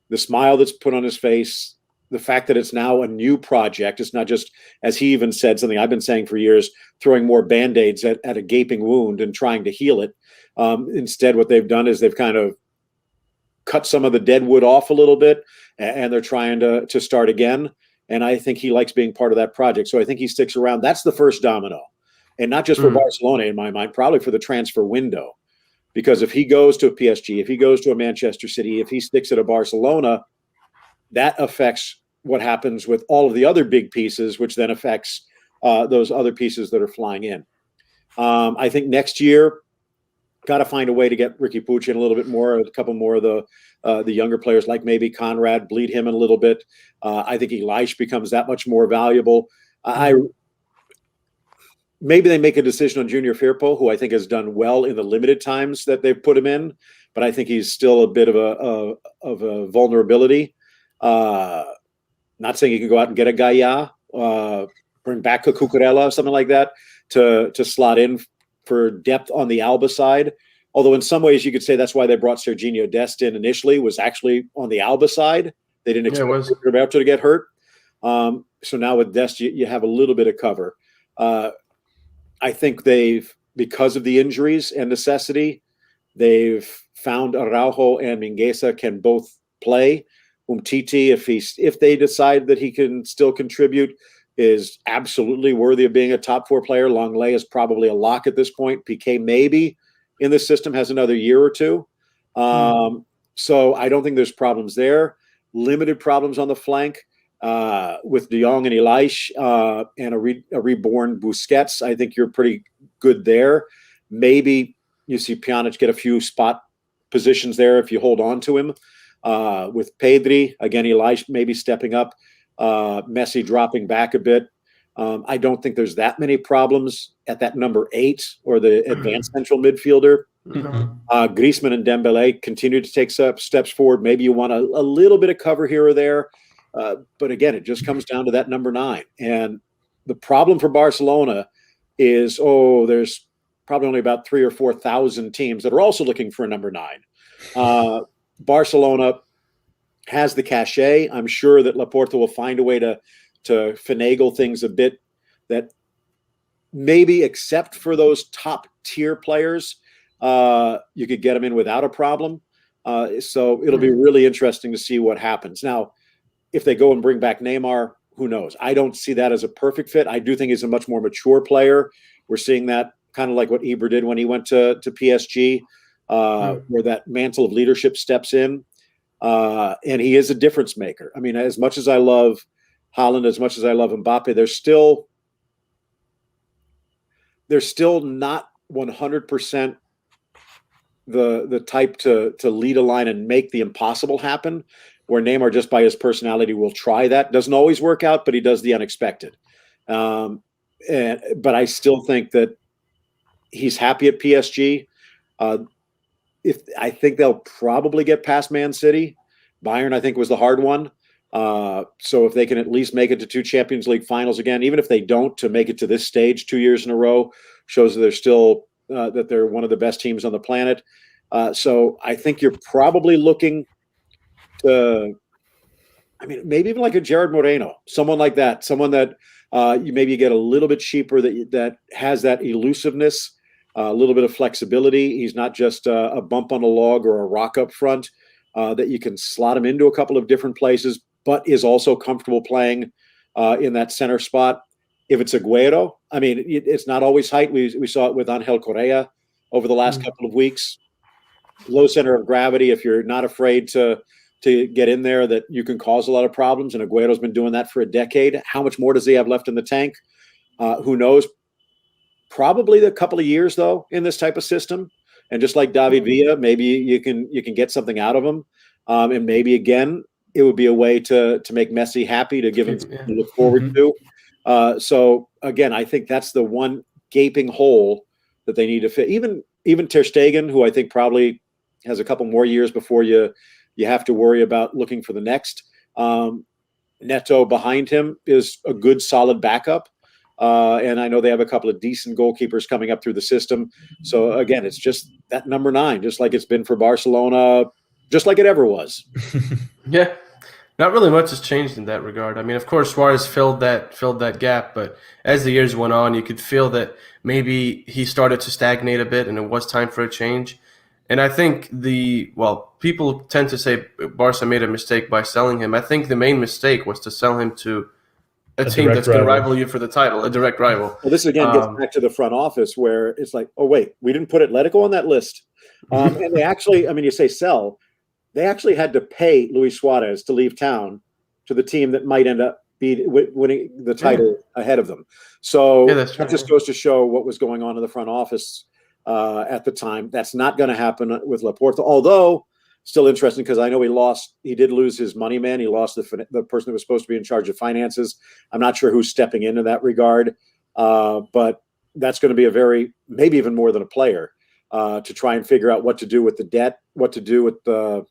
the smile that's put on his face, the fact that it's now a new project, it's not just, as he even said, something I've been saying for years, throwing more Band-Aids at a gaping wound and trying to heal it. Instead, what they've done is they've kind of cut some of the dead wood off a little bit, and they're trying to start again. And I think he likes being part of that project. So I think he sticks around. That's the first domino. And not just for Barcelona, in my mind, probably for the transfer window. Because if he goes to a PSG, if he goes to a Manchester City, if he sticks at a Barcelona, that affects what happens with all of the other big pieces, which then affects those other pieces that are flying in. I think next year, got to find a way to get Ricky Puig in a little bit more, a couple more of the younger players, like maybe Conrad, bleed him in a little bit. I think Elias becomes that much more valuable. Maybe they make a decision on Junior Firpo, who I think has done well in the limited times that they've put him in, but I think he's still a bit of a vulnerability. Not saying you can go out and get a Gaia, bring back a Cucurella, something like that, to slot in for depth on the Alba side. Although in some ways you could say that's why they brought Serginho Dest in initially, was actually on the Alba side. They didn't expect Roberto to get hurt. So now with Dest, you have a little bit of cover. I think because of the injuries and necessity, they've found Araujo and Mingueza can both play. Umtiti, if they decide that he can still contribute, is absolutely worthy of being a top 4 player. Longley is probably a lock at this point. Piqué maybe in this system has another year or two. So I don't think there's problems there. Limited problems on the flank with De Jong and Elias and a reborn Busquets. I think you're pretty good there. Maybe you see Pjanic get a few spot positions there if you hold on to him. With Pedri, again, Elias maybe stepping up. Messi dropping back a bit. I don't think there's that many problems at that number 8 or the advanced central midfielder. Griezmann and Dembele continue to take steps forward. Maybe you want a little bit of cover here or there. But again, it just comes down to that number 9. And the problem for Barcelona is, there's probably only about 3,000 or 4,000 teams that are also looking for a number 9. Barcelona has the cachet. I'm sure that Laporta will find a way to finagle things a bit, that maybe except for those top tier players, you could get them in without a problem. So it'll be really interesting to see what happens. Now, if they go and bring back Neymar, who knows? I don't see that as a perfect fit. I do think he's a much more mature player. We're seeing that kind of like what Ibra did when he went to PSG, where that mantle of leadership steps in. And he is a difference maker. I mean, as much as I love Haaland, as much as I love Mbappe, they're still not 100% the type to lead a line and make the impossible happen, where Neymar, just by his personality, will try that. Doesn't always work out, but he does the unexpected. But I still think that he's happy at PSG. I think they'll probably get past Man City. Bayern, I think, was the hard one. So if they can at least make it to 2 Champions League finals again, even if they don't, to make it to this stage 2 years in a row, shows that they're still that they're one of the best teams on the planet. So I think you're probably looking to, maybe even like a Gerard Moreno, someone like that, someone that you maybe get a little bit cheaper, that has that elusiveness, a little bit of flexibility. He's not just a bump on a log or a rock up front, that you can slot him into a couple of different places, but is also comfortable playing in that center spot. If it's Agüero, it's not always height. We saw it with Angel Correa over the last couple of weeks. low center of gravity, if you're not afraid to get in there, that you can cause a lot of problems. And Agüero's been doing that for a decade. How much more does he have left in the tank? Who knows? Probably a couple of years, though, in this type of system. And just like David Villa, maybe you can get something out of him. And maybe, again, it would be a way to make Messi happy, to give him something to look forward to. So, again, I think that's the one gaping hole that they need to fit. Even Ter Stegen, who I think probably has a couple more years before you have to worry about looking for the next. Neto behind him is a good, solid backup. And I know they have a couple of decent goalkeepers coming up through the system. So, again, it's just that number 9, just like it's been for Barcelona, just like it ever was. Yeah. Not really much has changed in that regard. I mean, of course, Suarez filled that gap, but as the years went on, you could feel that maybe he started to stagnate a bit, and it was time for a change. And I think people tend to say Barca made a mistake by selling him. I think the main mistake was to sell him to a team that's going to rival you for the title, a direct rival. Well, this again gets back to the front office, where it's like, oh wait, we didn't put Atletico on that list, and they actually, I mean, you say sell. They actually had to pay Luis Suarez to leave town to the team that might end up winning the title ahead of them. So that just goes to show what was going on in the front office at the time. That's not going to happen with Laporta, although still interesting, because I know he did lose his money man. He lost the person that was supposed to be in charge of finances. I'm not sure who's stepping in that regard, but that's going to be maybe even more than a player, to try and figure out what to do with the debt, what to do with the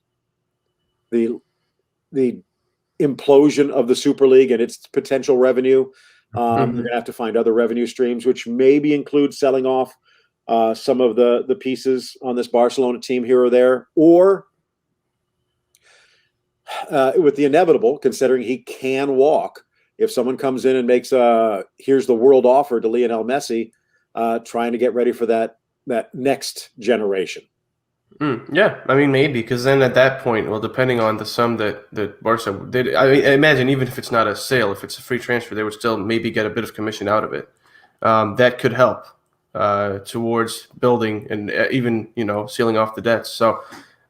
implosion of the Super League and its potential revenue. You're going to have to find other revenue streams, which maybe include selling off some of the pieces on this Barcelona team here or there, or with the inevitable, considering he can walk, if someone comes in and makes here's the world offer to Lionel Messi, trying to get ready for that next generation. Yeah, I mean, maybe, because then at that point, well, depending on the sum that Barca did, I mean, I imagine even if it's not a sale, if it's a free transfer, they would still maybe get a bit of commission out of it. That could help towards building and even, sealing off the debts. So,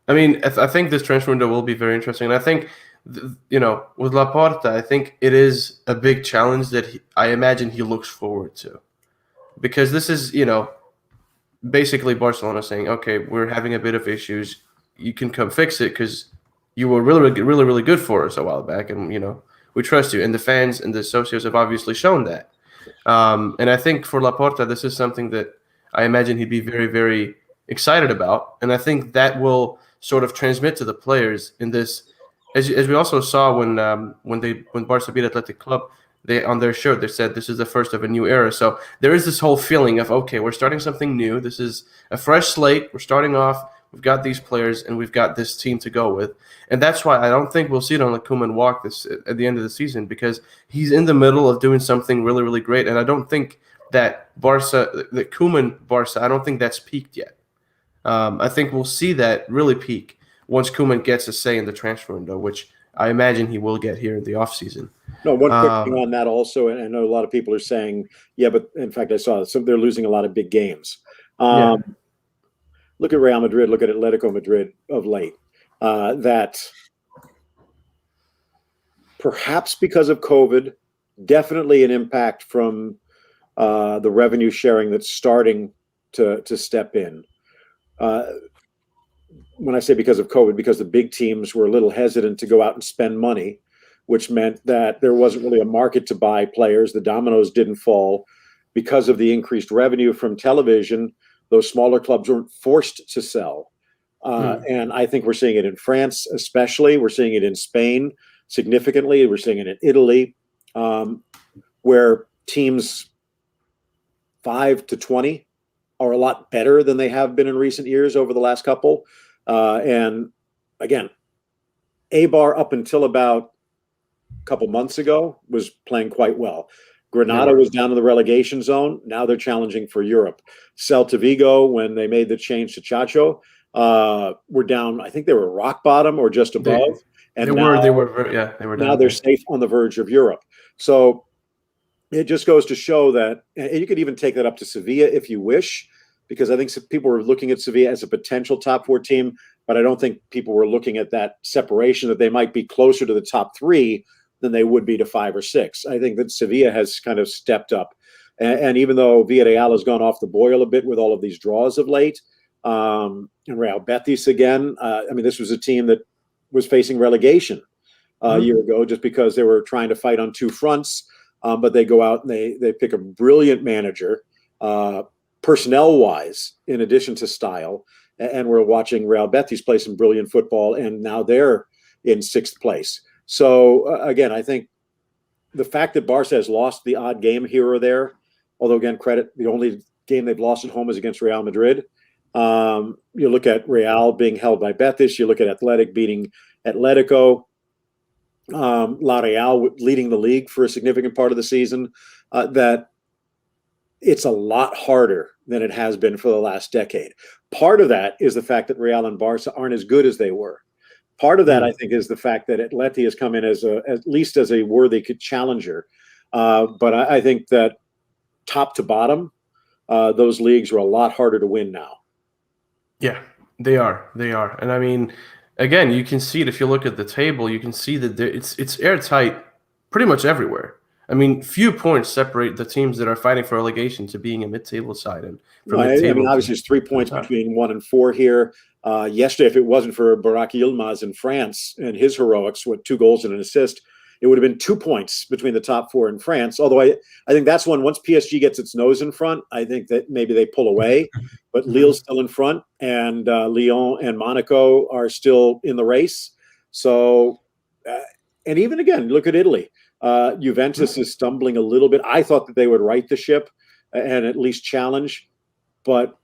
I mean, I think this transfer window will be very interesting. And I think, with Laporta, I think it is a big challenge that I imagine he looks forward to. Because this is, basically Barcelona saying, okay, we're having a bit of issues. You can come fix it because you were really, really, really good for us a while back. And, we trust you. And the fans and the associates have obviously shown that. And I think for Laporta, this is something that I imagine he'd be very, very excited about. And I think that will sort of transmit to the players in this, as we also saw when Barca beat Athletic Club, they on their shirt they said this is the first of a new era. So there is this whole feeling of, okay, we're starting something new. This is a fresh slate. We're starting off. We've got these players and we've got this team to go with. And that's why I don't think we'll see Ronald Koeman walk this at the end of the season, because he's in the middle of doing something really, really great. And I don't think that Koeman Barca, I don't think that's peaked yet. I think we'll see that really peak once Koeman gets a say in the transfer window, which I imagine he will get here in the offseason. No, one quick thing on that also, and I know a lot of people are saying, yeah, but in fact, I saw they're losing a lot of big games. Look at Real Madrid, look at Atletico Madrid of late. That perhaps because of COVID, definitely an impact from the revenue sharing that's starting to step in. When I say because of COVID, because the big teams were a little hesitant to go out and spend money, which meant that there wasn't really a market to buy players. The dominoes didn't fall. Because of the increased revenue from television, those smaller clubs weren't forced to sell. And I think we're seeing it in France, especially. We're seeing it in Spain significantly. We're seeing it in Italy, where teams 5 to 20 are a lot better than they have been in recent years over the last couple. And again, Eibar up until about a couple months ago was playing quite well. Granada was down in the relegation zone. Now they're challenging for Europe. Celta Vigo, when they made the change to Chacho, were down. I think they were rock bottom or just above. They were down. Now they're safe on the verge of Europe. So it just goes to show that, and you could even take that up to Sevilla if you wish. because I think people were looking at Sevilla as a potential top 4 team, but I don't think people were looking at that separation that they might be closer to the top 3 than they would be to 5 or 6. I think that Sevilla has kind of stepped up. And even though Villarreal has gone off the boil a bit with all of these draws of late, and Real Betis again, this was a team that was facing relegation a year ago just because they were trying to fight on 2 fronts. But they go out and they pick a brilliant manager, personnel-wise, in addition to style. And we're watching Real Betis play some brilliant football, and now they're in 6th place. So, again, I think the fact that Barca has lost the odd game here or there, although, again, credit, the only game they've lost at home is against Real Madrid. You look at Real being held by Betis. You look at Athletic beating Atletico. La Real leading the league for a significant part of the season. That it's a lot harder than it has been for the last decade. Part of that is the fact that Real and Barca aren't as good as they were. Part of that, I think, is the fact that Atleti has come in at least as a worthy challenger. But I think that top to bottom, those leagues are a lot harder to win now. Yeah, they are. And I mean, again, you can see it if you look at the table. You can see that it's airtight pretty much everywhere. I mean, few points separate the teams that are fighting for relegation to being a mid-table side. And obviously, there's 3 points between 1 and 4 here. Yesterday, if it wasn't for Barak Yilmaz in France and his heroics with 2 goals and an assist, it would have been 2 points between the top 4 in France. Although I think that's once PSG gets its nose in front, I think that maybe they pull away. But Lille's still in front, and Lyon and Monaco are still in the race. So, and even again, look at Italy. Juventus is stumbling a little bit. I thought that they would right the ship and at least challenge. But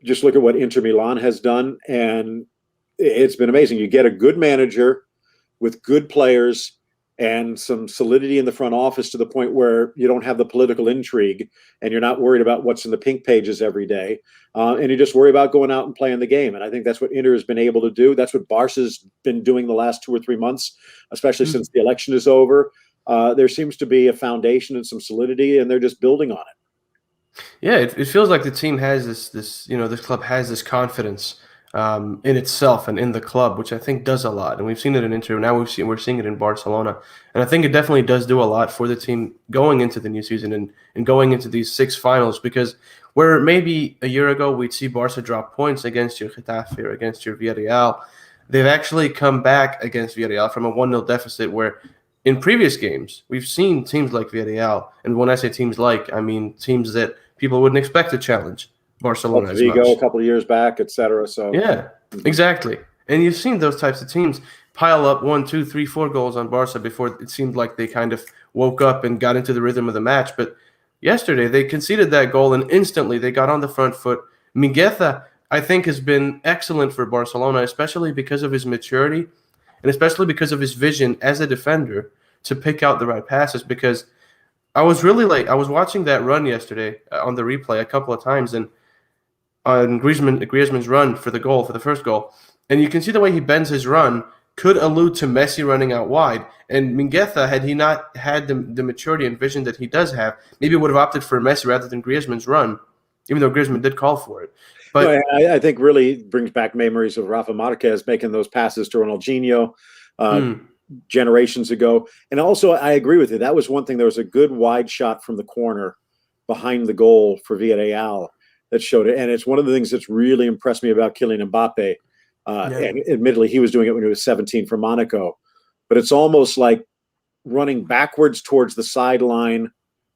just look at what Inter Milan has done, and it's been amazing. You get a good manager with good players and some solidity in the front office to the point where you don't have the political intrigue and you're not worried about what's in the pink pages every day. And you just worry about going out and playing the game. And I think that's what Inter has been able to do. That's what Barca's been doing the last 2 or 3 months, especially since the election is over. There seems to be a foundation and some solidity, and they're just building on it. Yeah, it feels like the team has this club has this confidence in itself and in the club, which I think does a lot. And we've seen it in Inter. Now we're seeing it in Barcelona. And I think it definitely does do a lot for the team going into the new season and going into these 6 finals, because where maybe a year ago we'd see Barca drop points against your Getafe or against your Villarreal, they've actually come back against Villarreal from a 1-0 deficit, where in previous games we've seen teams like Villarreal, and when I say teams like, I mean teams that people wouldn't expect to challenge Barcelona as much. Vigo a couple of years back, etc. So yeah, exactly. And you've seen those types of teams pile up 1, 2, 3, 4 goals on Barca before it seemed like they kind of woke up and got into the rhythm of the match. But yesterday they conceded that goal and instantly they got on the front foot. Mingueza, I think, has been excellent for Barcelona, especially because of his maturity and especially because of his vision as a defender to pick out the right passes. Because I was watching that run yesterday on the replay a couple of times, and on Griezmann's run for the first goal, and you can see the way he bends his run could allude to Messi running out wide. And Mingueza, had he not had the maturity and vision that he does have, maybe would have opted for Messi rather than Griezmann's run, even though Griezmann did call for it. But I think really brings back memories of Rafa Marquez making those passes to Ronaldinho generations ago. And also, I agree with you. That was one thing. There was a good wide shot from the corner behind the goal for Villarreal that showed it. And it's one of the things that's really impressed me about Kylian Mbappe. And admittedly, he was doing it when he was 17 for Monaco. But it's almost like running backwards towards the sideline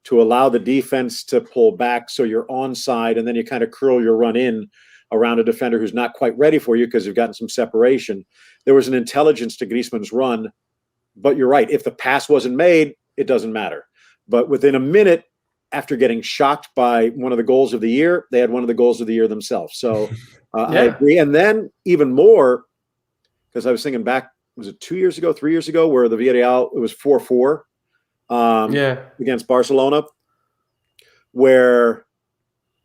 to allow the defense to pull back so you're onside, and then you kind of curl your run in around a defender who's not quite ready for you because you've gotten some separation. There was an intelligence to Griezmann's run, but you're right. If the pass wasn't made, it doesn't matter. But within a minute, after getting shocked by one of the goals of the year, they had one of the goals of the year themselves. So I agree. And then even more, because I was thinking back, was it 2 years ago, 3 years ago, where the Villarreal, it was 4-4 against Barcelona, where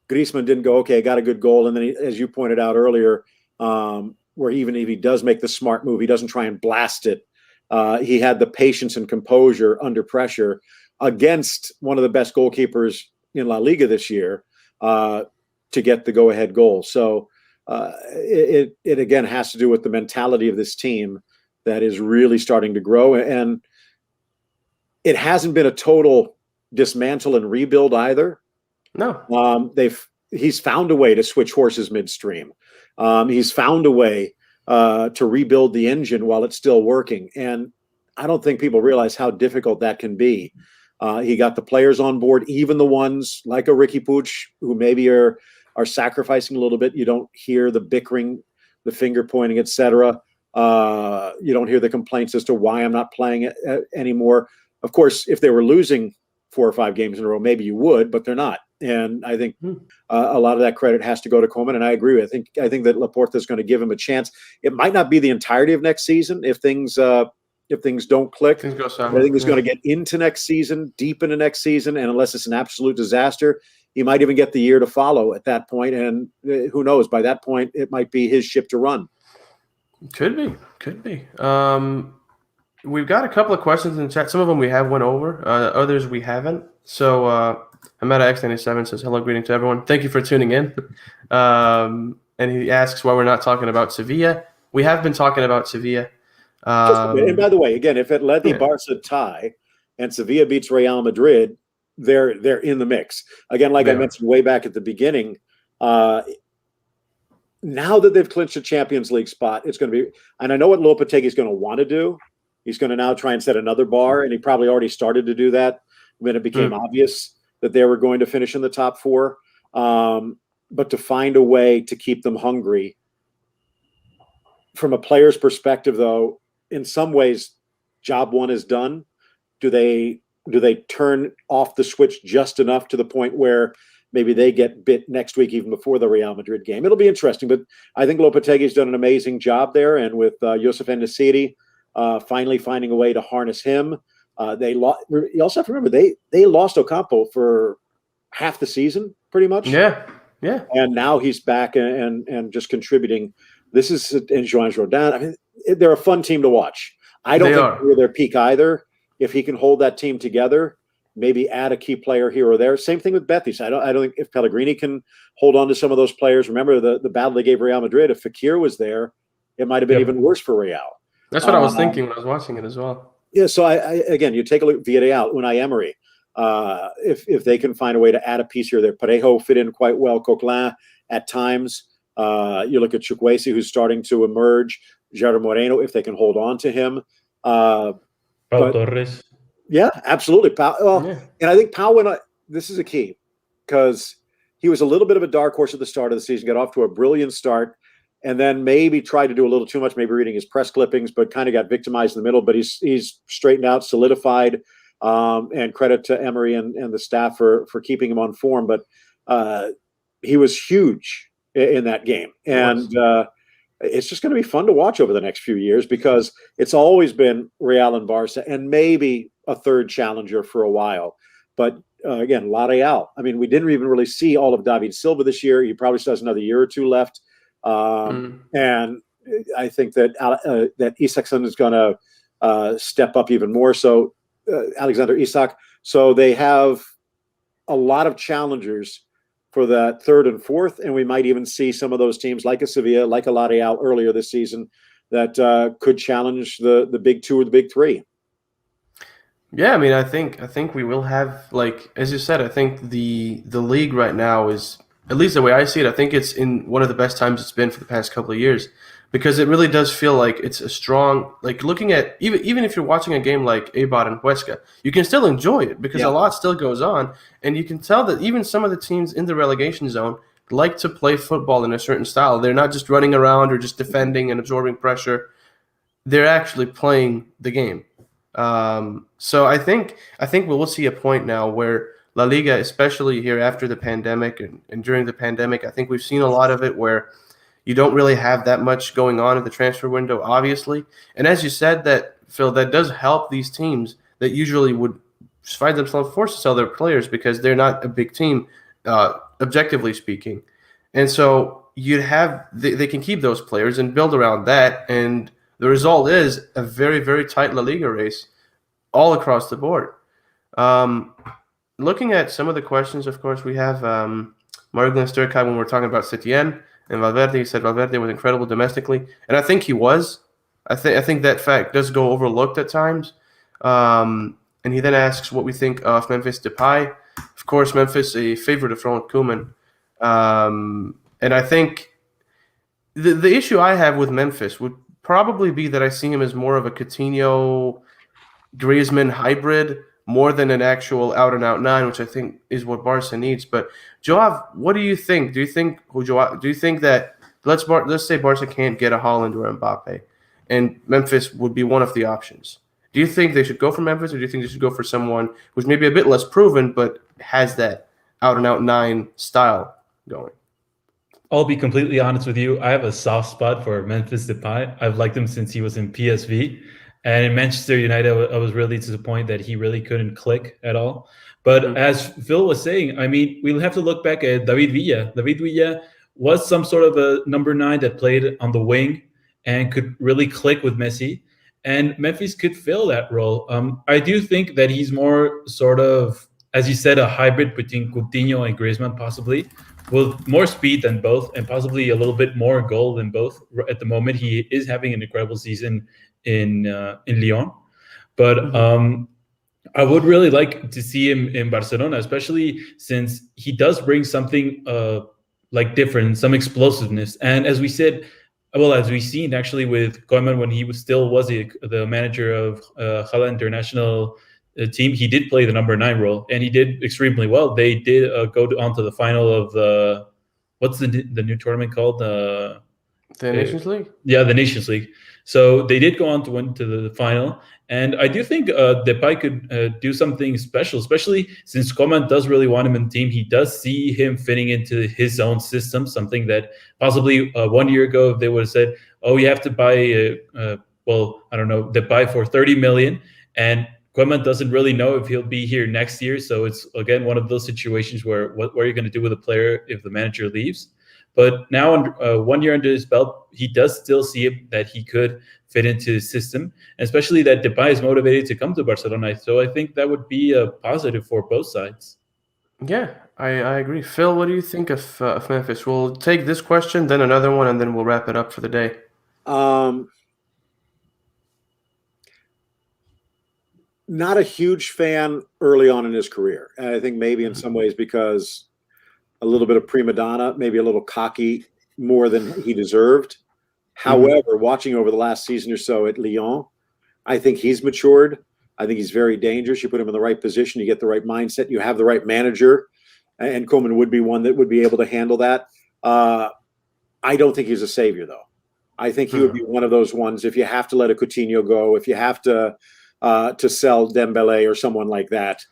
Griezmann didn't go, okay, I got a good goal. And then, as you pointed out earlier, where even if he does make the smart move, he doesn't try and blast it. He had the patience and composure under pressure against one of the best goalkeepers in La Liga this year. to get the go-ahead goal. So it again has to do with the mentality of this team that is really starting to grow, and it hasn't been a total dismantle and rebuild either. No. He's found a way to switch horses midstream. He's found a way to rebuild the engine while it's still working, and I don't think people realize how difficult that can be. He got the players on board, even the ones like a Ricky Puig, who maybe are sacrificing a little bit. You don't hear the bickering, the finger pointing, etc. You don't hear the complaints as to why I'm not playing it anymore. Of course, if they were losing 4 or 5 games in a row, maybe you would, but they're not. And I think a lot of that credit has to go to Koeman, and I agree with. I think that Laporta is going to give him a chance. It might not be the entirety of next season if things don't click. Things go south. I think he's going to get into next season, deep into next season, and unless it's an absolute disaster, he might even get the year to follow at that point. And who knows? By that point, it might be his ship to run. Could be. We've got a couple of questions in the chat. Some of them we have went over. Others we haven't. So Amanda X97 says, hello, greeting to everyone. Thank you for tuning in. And he asks why we're not talking about Sevilla. We have been talking about Sevilla. And by the way, again, if Atleti Barça tie and Sevilla beats Real Madrid, they're in the mix. Again, like I mentioned way back at the beginning, now that they've clinched a Champions League spot, it's going to be – and I know what Lopetegui is going to want to do. He's going to now try and set another bar, and he probably already started to do that when it became obvious that they were going to finish in the top 4. But to find a way to keep them hungry. From a player's perspective, though, in some ways, job one is done. Do they turn off the switch just enough to the point where maybe they get bit next week, even before the Real Madrid game? It'll be interesting, but I think Lopetegui's done an amazing job there, and with Youssef En-Nesyri finally finding a way to harness him. You also have to remember they lost Ocampo for half the season, pretty much. Yeah. And now he's back and just contributing. This is and Joan Jordan. I mean, they're a fun team to watch. I don't think they're their peak either. If he can hold that team together, maybe add a key player here or there. Same thing with Betis. I don't think if Pellegrini can hold on to some of those players. Remember the battle they gave Real Madrid. If Fekir was there, it might have been even worse for Real. That's what I was thinking when I was watching it as well. Yeah. So I again, you take a look at Villarreal, Unai Emery. If they can find a way to add a piece here, there. Parejo fit in quite well. Coquelin at times. You look at Chukwueze, who's starting to emerge. Gerard Moreno, if they can hold on to him. Pau Torres. Yeah, absolutely. And I think Pau this is a key because he was a little bit of a dark horse at the start of the season, got off to a brilliant start, and then maybe tried to do a little too much, maybe reading his press clippings, but kind of got victimized in the middle. But he's straightened out, solidified, and credit to Emery and the staff for keeping him on form. But he was huge in that game. And it's just going to be fun to watch over the next few years because it's always been Real and Barça and maybe a third challenger for a while. But again, La Real. I mean, we didn't even really see all of David Silva this year. He probably still has another year or two left. And I think that Isaacson is going to step up even more. So Alexander Isak. So they have a lot of challengers for that third and fourth, and we might even see some of those teams like a Sevilla, like a La Real earlier this season that could challenge the big two or the big three. Yeah, I mean, I think we will have, like as you said, I think the league right now is, at least the way I see it, I think it's in one of the best times it's been for the past couple of years, because it really does feel like it's a strong, like looking at, even if you're watching a game like Eibar and Huesca, you can still enjoy it because a lot still goes on, and you can tell that even some of the teams in the relegation zone like to play football in a certain style. They're not just running around or just defending and absorbing pressure. They're actually playing the game. So I think we will see a point now where La Liga, especially here after the pandemic and during the pandemic, I think we've seen a lot of it where you don't really have that much going on in the transfer window, obviously. And as you said, that Phil, that does help these teams that usually would find themselves forced to sell their players because they're not a big team, objectively speaking. And so they can keep those players and build around that. And the result is a very, very tight La Liga race all across the board. Looking at some of the questions, of course, we have Marguerite Sturkheim when we're talking about Setien and Valverde. He said Valverde was incredible domestically, and I think he was. I think that fact does go overlooked at times. And he then asks what we think of Memphis Depay. Of course, Memphis a favorite of Ronald Koeman, and I think the issue I have with Memphis would probably be that I see him as more of a Coutinho, Griezmann hybrid more than an actual out-and-out 9, which I think is what Barca needs. But Joav, what do you think? Do you think that let's say Barca can't get a Haaland or Mbappe, and Memphis would be one of the options? Do you think they should go for Memphis, or do you think they should go for someone who's maybe a bit less proven but has that out-and-out 9 style going? I'll be completely honest with you. I have a soft spot for Memphis Depay. I've liked him since he was in PSV. And in Manchester United, I was really disappointed that he really couldn't click at all. But as Phil was saying, I mean, we'll have to look back at David Villa. David Villa was some sort of a number 9 that played on the wing and could really click with Messi. And Memphis could fill that role. I do think that he's more sort of, as you said, a hybrid between Coutinho and Griezmann, possibly, with more speed than both and possibly a little bit more goal than both. At the moment, he is having an incredible season in Lyon. But I would really like to see him in Barcelona, especially since he does bring something like different, some explosiveness. And as we said, well, as we've seen actually with Koeman when he was the manager of Hala International team, he did play the number 9 role, and he did extremely well. They did go on to the final of the what's the new tournament called? The Nations League? Yeah, the Nations League. So they did go on to win to the final. And I do think Depay could do something special, especially since Koeman does really want him in the team. He does see him fitting into his own system, something that possibly 1 year ago they would have said, oh, you have to buy, Depay for 30 million. And Koeman doesn't really know if he'll be here next year. So it's, again, one of those situations where what are you going to do with a player if the manager leaves? But now, 1 year under his belt, he does still see that he could fit into his system, especially that Depay is motivated to come to Barcelona. So I think that would be a positive for both sides. Yeah, I agree. Phil, what do you think of Memphis? We'll take this question, then another one, and then we'll wrap it up for the day. Not a huge fan early on in his career. And I think maybe in some ways because a little bit of prima donna, maybe a little cocky more than he deserved. However, watching over the last season or so at Lyon, I think he's matured. I think he's very dangerous. You put him in the right position, you get the right mindset, you have the right manager, and Koeman would be one that would be able to handle that. I don't think he's a savior, though. I think he would be one of those ones, if you have to let a Coutinho go, if you have to sell Dembele or someone like that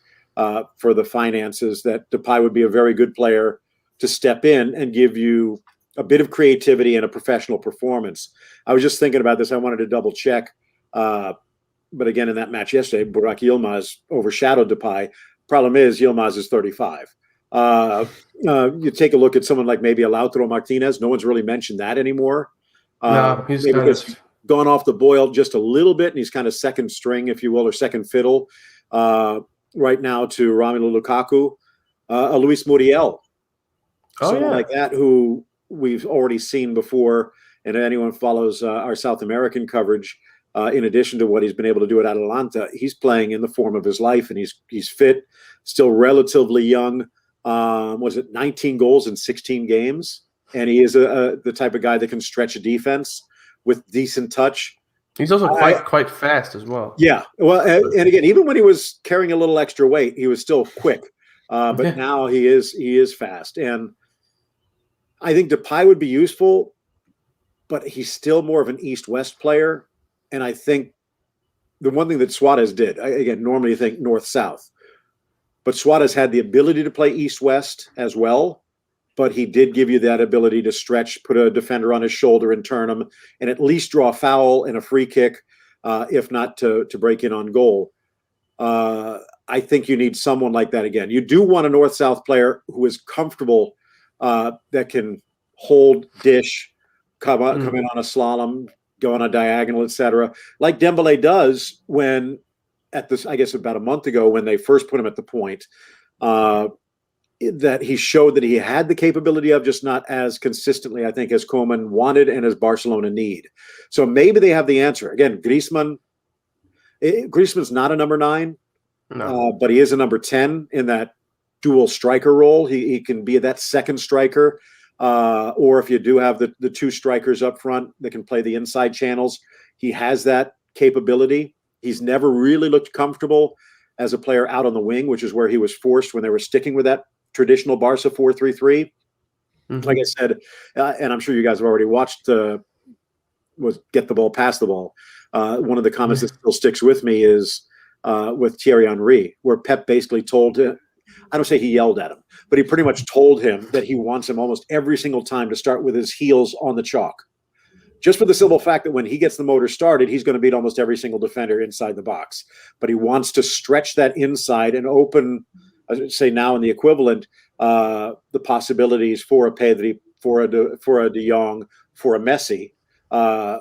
for the finances, that Depay would be a very good player to step in and give you a bit of creativity and a professional performance. I was just thinking about this. I wanted to double check. But again, in that match yesterday, Burak Yilmaz overshadowed Depay. Problem is, Yilmaz is 35. You take a look at someone like maybe a Lautaro Martinez. No one's really mentioned that anymore. No, he's gone off the boil just a little bit, and he's kind of second string, if you will, or second fiddle right now to Romelu Lukaku. Luis Muriel, someone like that, who we've already seen before, and anyone follows our South American coverage, in addition to what he's been able to do at Atalanta, he's playing in the form of his life, and he's fit, still relatively young. Was it 19 goals in 16 games? And he is the type of guy that can stretch a defense with decent touch. He's also quite fast as well. Yeah. Well, and again, even when he was carrying a little extra weight, he was still quick. But now he is fast. And I think Depay would be useful, but he's still more of an East-West player. And I think the one thing that Suarez did, again, normally you think North-South, but Suarez had the ability to play East-West as well. But he did give you that ability to stretch, put a defender on his shoulder and turn him, and at least draw a foul and a free kick, if not to break in on goal. I think you need someone like that again. You do want a North-South player who is comfortable, that can hold, dish, come in on a slalom, go on a diagonal, etc. Like Dembele does when, I guess about a month ago, when they first put him at the point. that he showed that he had the capability of, just not as consistently, I think, as Koeman wanted and as Barcelona need. So maybe they have the answer. Again, Griezmann's not a number 9, but he is a number 10 in that dual striker role. He can be that second striker, or if you do have the 2 strikers up front that can play the inside channels, he has that capability. He's never really looked comfortable as a player out on the wing, which is where he was forced when they were sticking with that traditional Barca 4-3-3. Like I said, and I'm sure you guys have already watched was get the ball, pass the ball. One of the comments that still sticks with me is with Thierry Henry, where Pep basically told him, I don't say he yelled at him, but he pretty much told him that he wants him almost every single time to start with his heels on the chalk. Just for the simple fact that when he gets the motor started, he's going to beat almost every single defender inside the box. But he wants to stretch that inside and open, I would say now in the equivalent, the possibilities for a Pedri, for a De Jong, for a Messi,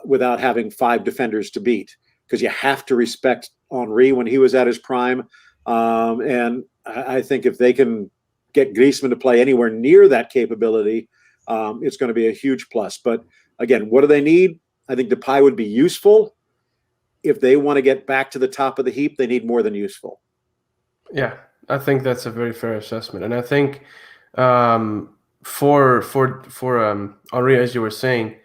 without having 5 defenders to beat. Because you have to respect Henry when he was at his prime. And I think if they can get Griezmann to play anywhere near that capability, it's going to be a huge plus. But again, what do they need? I think Depay would be useful. If they want to get back to the top of the heap, they need more than useful. Yeah, I think that's a very fair assessment. And I think for Henry, as you were saying,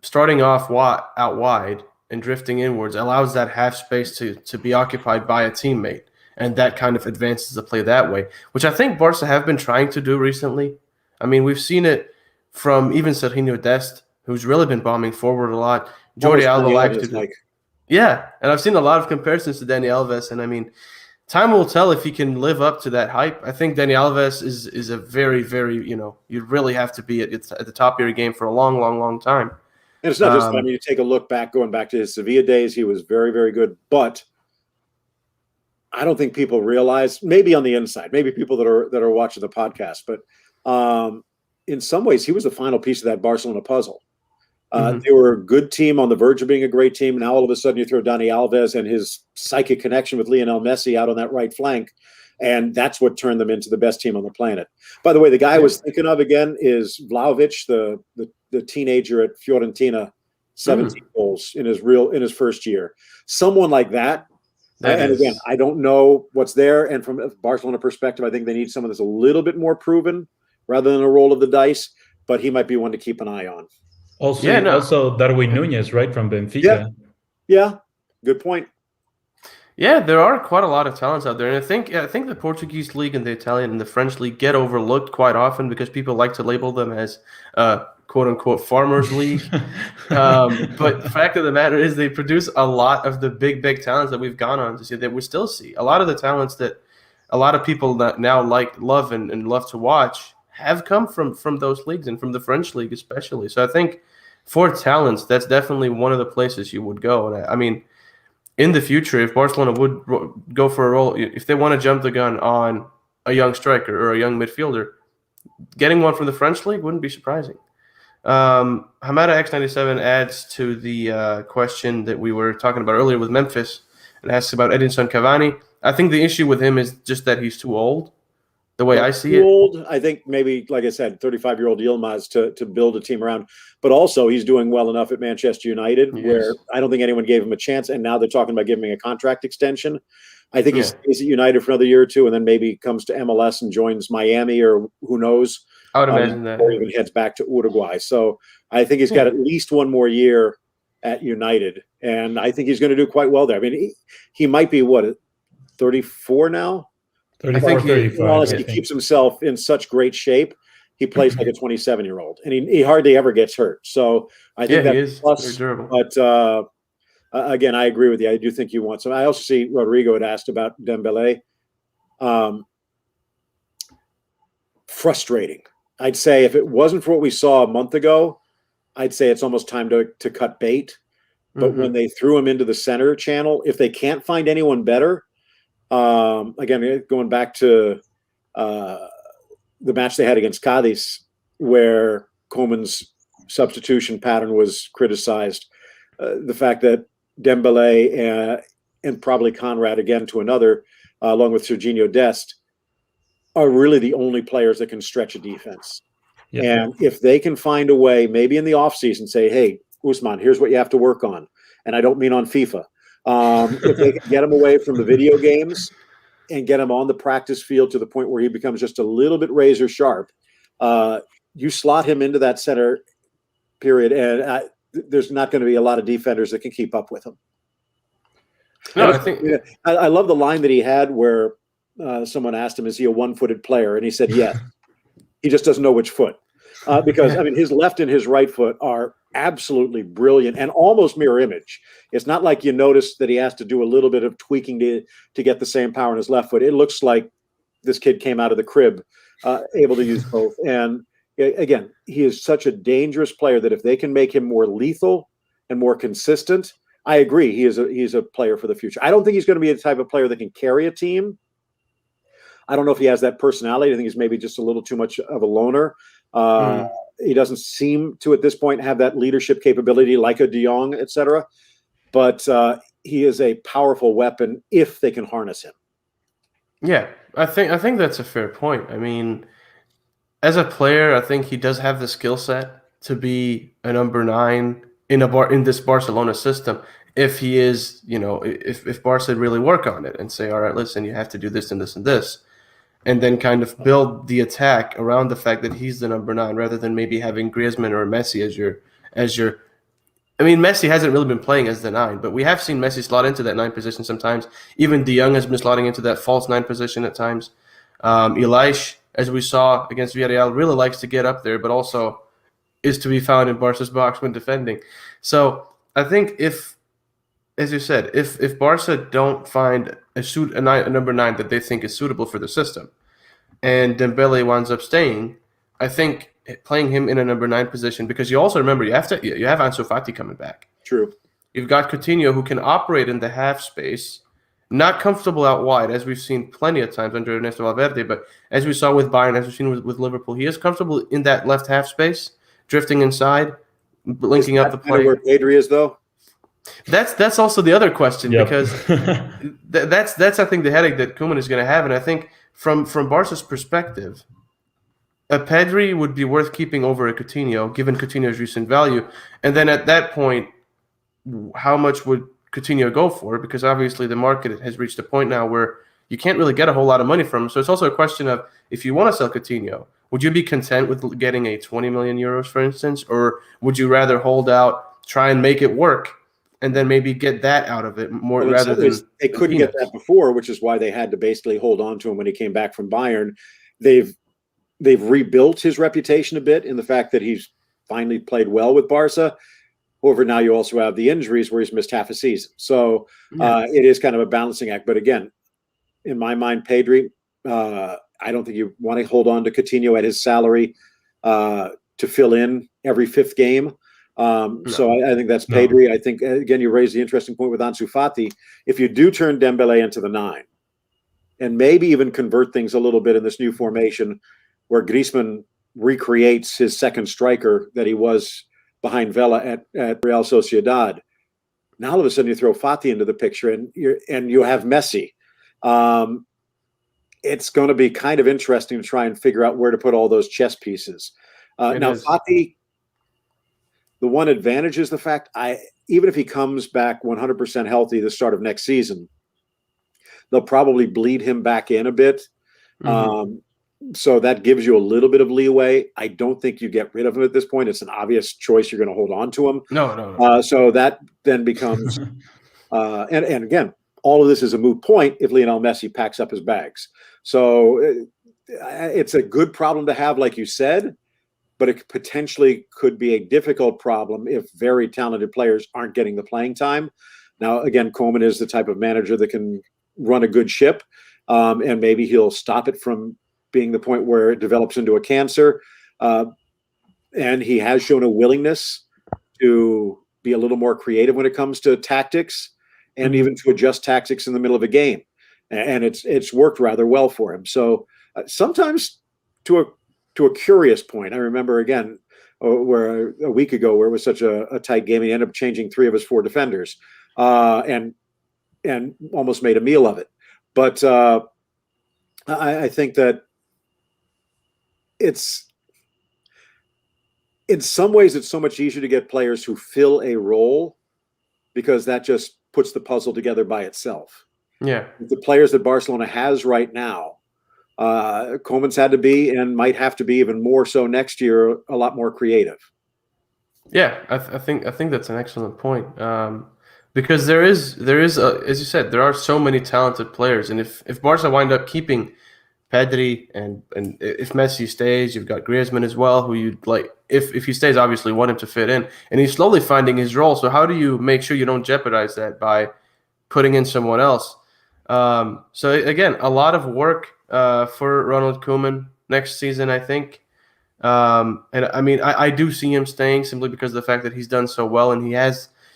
starting off out wide and drifting inwards allows that half space to be occupied by a teammate. And that kind of advances the play that way, which I think Barca have been trying to do recently. I mean, we've seen it from even Serginho Dest, who's really been bombing forward a lot. Jordi Alba likes to do. Yeah, and I've seen a lot of comparisons to Dani Alves, and I mean, time will tell if he can live up to that hype. I think Dani Alves is a very, very, you really have to be at the top of your game for a long, long, long time. And it's not just, I mean, you take a look back, going back to his Sevilla days, he was very, very good, but I don't think people realize, maybe on the inside, maybe people that are watching the podcast, but in some ways, he was the final piece of that Barcelona puzzle. They were a good team on the verge of being a great team. Now, all of a sudden, you throw Dani Alves and his psychic connection with Lionel Messi out on that right flank, and that's what turned them into the best team on the planet. By the way, the guy I was thinking of again is Vlahovic, the teenager at Fiorentina, 17 goals in his first year. Someone like that. Again, I don't know what's there. And from a Barcelona perspective, I think they need someone that's a little bit more proven rather than a roll of the dice. But he might be one to keep an eye on. Also Darwin Nunez, right, from Benfica. Yeah, good point. Yeah, there are quite a lot of talents out there, and I think the Portuguese league and the Italian and the French league get overlooked quite often because people like to label them as "quote unquote" farmers' league. But the fact of the matter is, they produce a lot of the big talents that we've gone on to see, that we still see. A lot of the talents that a lot of people that now love and love to watch have come from those leagues and from the French league especially. So I think for talents, that's definitely one of the places you would go. And I mean, in the future, if Barcelona would go for a role, if they want to jump the gun on a young striker or a young midfielder, getting one from the French league wouldn't be surprising. Hamada X97 adds to the question that we were talking about earlier with Memphis and asks about Edinson Cavani. I think the issue with him is just that he's too old. The way I see it, old. I think maybe, like I said, 35-year-old Yilmaz to build a team around. But also, he's doing well enough at Manchester United, where I don't think anyone gave him a chance. And now they're talking about giving him a contract extension. I think he stays at United for another year or two, and then maybe comes to MLS and joins Miami, or who knows. I would imagine that. Or even heads back to Uruguay. So I think he's got at least one more year at United, and I think he's going to do quite well there. I mean, he might be 34 now. 34, 35. He keeps himself in such great shape. He plays like a 27-year-old, and he hardly ever gets hurt. So I think that's plus. Very durable. But again, I agree with you. I do think you want some. I also see Rodrigo had asked about Dembele. Frustrating. I'd say if it wasn't for what we saw a month ago, I'd say it's almost time to cut bait. But when they threw him into the center channel, if they can't find anyone better. Again, going back to the match they had against Cadiz, where Koeman's substitution pattern was criticized, the fact that Dembele and probably Conrad again to another, along with Serginho Dest, are really the only players that can stretch a defense. Yeah. And if they can find a way, maybe in the offseason, say, hey, Usman, here's what you have to work on. And I don't mean on FIFA. If they can get him away from the video games and get him on the practice field to the point where he becomes just a little bit razor sharp, you slot him into that center period, and there's not going to be a lot of defenders that can keep up with him. No, I think I love the line that he had where someone asked him, is he a one-footed player? And he said, yes. He just doesn't know which foot. Because, I mean, his left and his right foot are absolutely brilliant and almost mirror image. It's not like you notice that he has to do a little bit of tweaking to get the same power in his left foot. It looks like this kid came out of the crib, able to use both. And again, he is such a dangerous player that if they can make him more lethal and more consistent, I agree. He's a player for the future. I don't think he's going to be the type of player that can carry a team. I don't know if he has that personality. I think he's maybe just a little too much of a loner. He doesn't seem to, at this point, have that leadership capability like a De Jong, et cetera. But he is a powerful weapon if they can harness him. Yeah, I think that's a fair point. I mean, as a player, I think he does have the skill set to be a number 9 in this Barcelona system. If he is, if Barca really work on it and say, all right, listen, you have to do this and this and this, and then kind of build the attack around the fact that he's the number 9 rather than maybe having Griezmann or Messi as your. I mean, Messi hasn't really been playing as the 9, but we have seen Messi slot into that 9 position sometimes. Even De Jong has been slotting into that false 9 position at times. Elias, as we saw against Villarreal, really likes to get up there, but also is to be found in Barca's box when defending. So I think if, as you said, if Barca don't find a number 9 that they think is suitable for the system, and Dembele winds up staying, I think playing him in a number 9 position, because you also remember you have Ansu Fati coming back. True. You've got Coutinho who can operate in the half space, not comfortable out wide, as we've seen plenty of times under Ernesto Valverde, but as we saw with Bayern, as we've seen with Liverpool, he is comfortable in that left half space, drifting inside, linking up the play. Where Pedri is, though? That's also the other question, Yep. because that's I think the headache that Koeman is going to have, and I think from Barca's perspective, a Pedri would be worth keeping over a Coutinho, given Coutinho's recent value, and then at that point, how much would Coutinho go for? Because obviously the market has reached a point now where you can't really get a whole lot of money from him. So it's also a question of, if you want to sell Coutinho, would you be content with getting a 20 million euros, for instance, or would you rather hold out, try and make it work, and then maybe get that out of it more rather than they couldn't get that before, which is why they had to basically hold on to him when he came back from Bayern. They've rebuilt his reputation a bit in the fact that he's finally played well with Barca. However, now you also have the injuries where he's missed half a season. So it is kind of a balancing act. But again, in my mind, Pedri, I don't think you want to hold on to Coutinho at his salary to fill in every 5th game. So I think that's Pedri. I think, again, you raised the interesting point with Ansu Fati. If you do turn Dembele into the 9 and maybe even convert things a little bit in this new formation where Griezmann recreates his second striker that he was behind Vela at Real Sociedad, now all of a sudden you throw Fati into the picture and you have Messi. It's going to be kind of interesting to try and figure out where to put all those chess pieces. Now, Fati, the one advantage is the fact even if he comes back 100% healthy the start of next season, they'll probably bleed him back in a bit. So that gives you a little bit of leeway. I don't think you get rid of him at this point. It's an obvious choice. You're going to hold on to him. No. So that then becomes, and again, all of this is a moot point if Lionel Messi packs up his bags. So it's a good problem to have, like you said, but it potentially could be a difficult problem if very talented players aren't getting the playing time. Now, again, Koeman is the type of manager that can run a good ship, and maybe he'll stop it from being the point where it develops into a cancer. And he has shown a willingness to be a little more creative when it comes to tactics and even to adjust tactics in the middle of a game. And it's worked rather well for him. So sometimes to a curious point, I remember again, where a week ago where it was such a tight game, he ended up changing 3 of his 4 defenders and almost made a meal of it. But I think that it's in some ways it's so much easier to get players who fill a role because that just puts the puzzle together by itself. Yeah. The players that Barcelona has right now, Koeman's had to be and might have to be even more so next year, a lot more creative. Yeah, I think that's an excellent point. Because there is as you said, there are so many talented players, and if Barca wind up keeping Pedri and if Messi stays, you've got Griezmann as well, who you'd like. If he stays, obviously want him to fit in, and he's slowly finding his role. So how do you make sure you don't jeopardize that by putting in someone else? So again, a lot of work for Ronald Koeman next season, I think. And I mean, I do see him staying simply because of the fact that he's done so well, and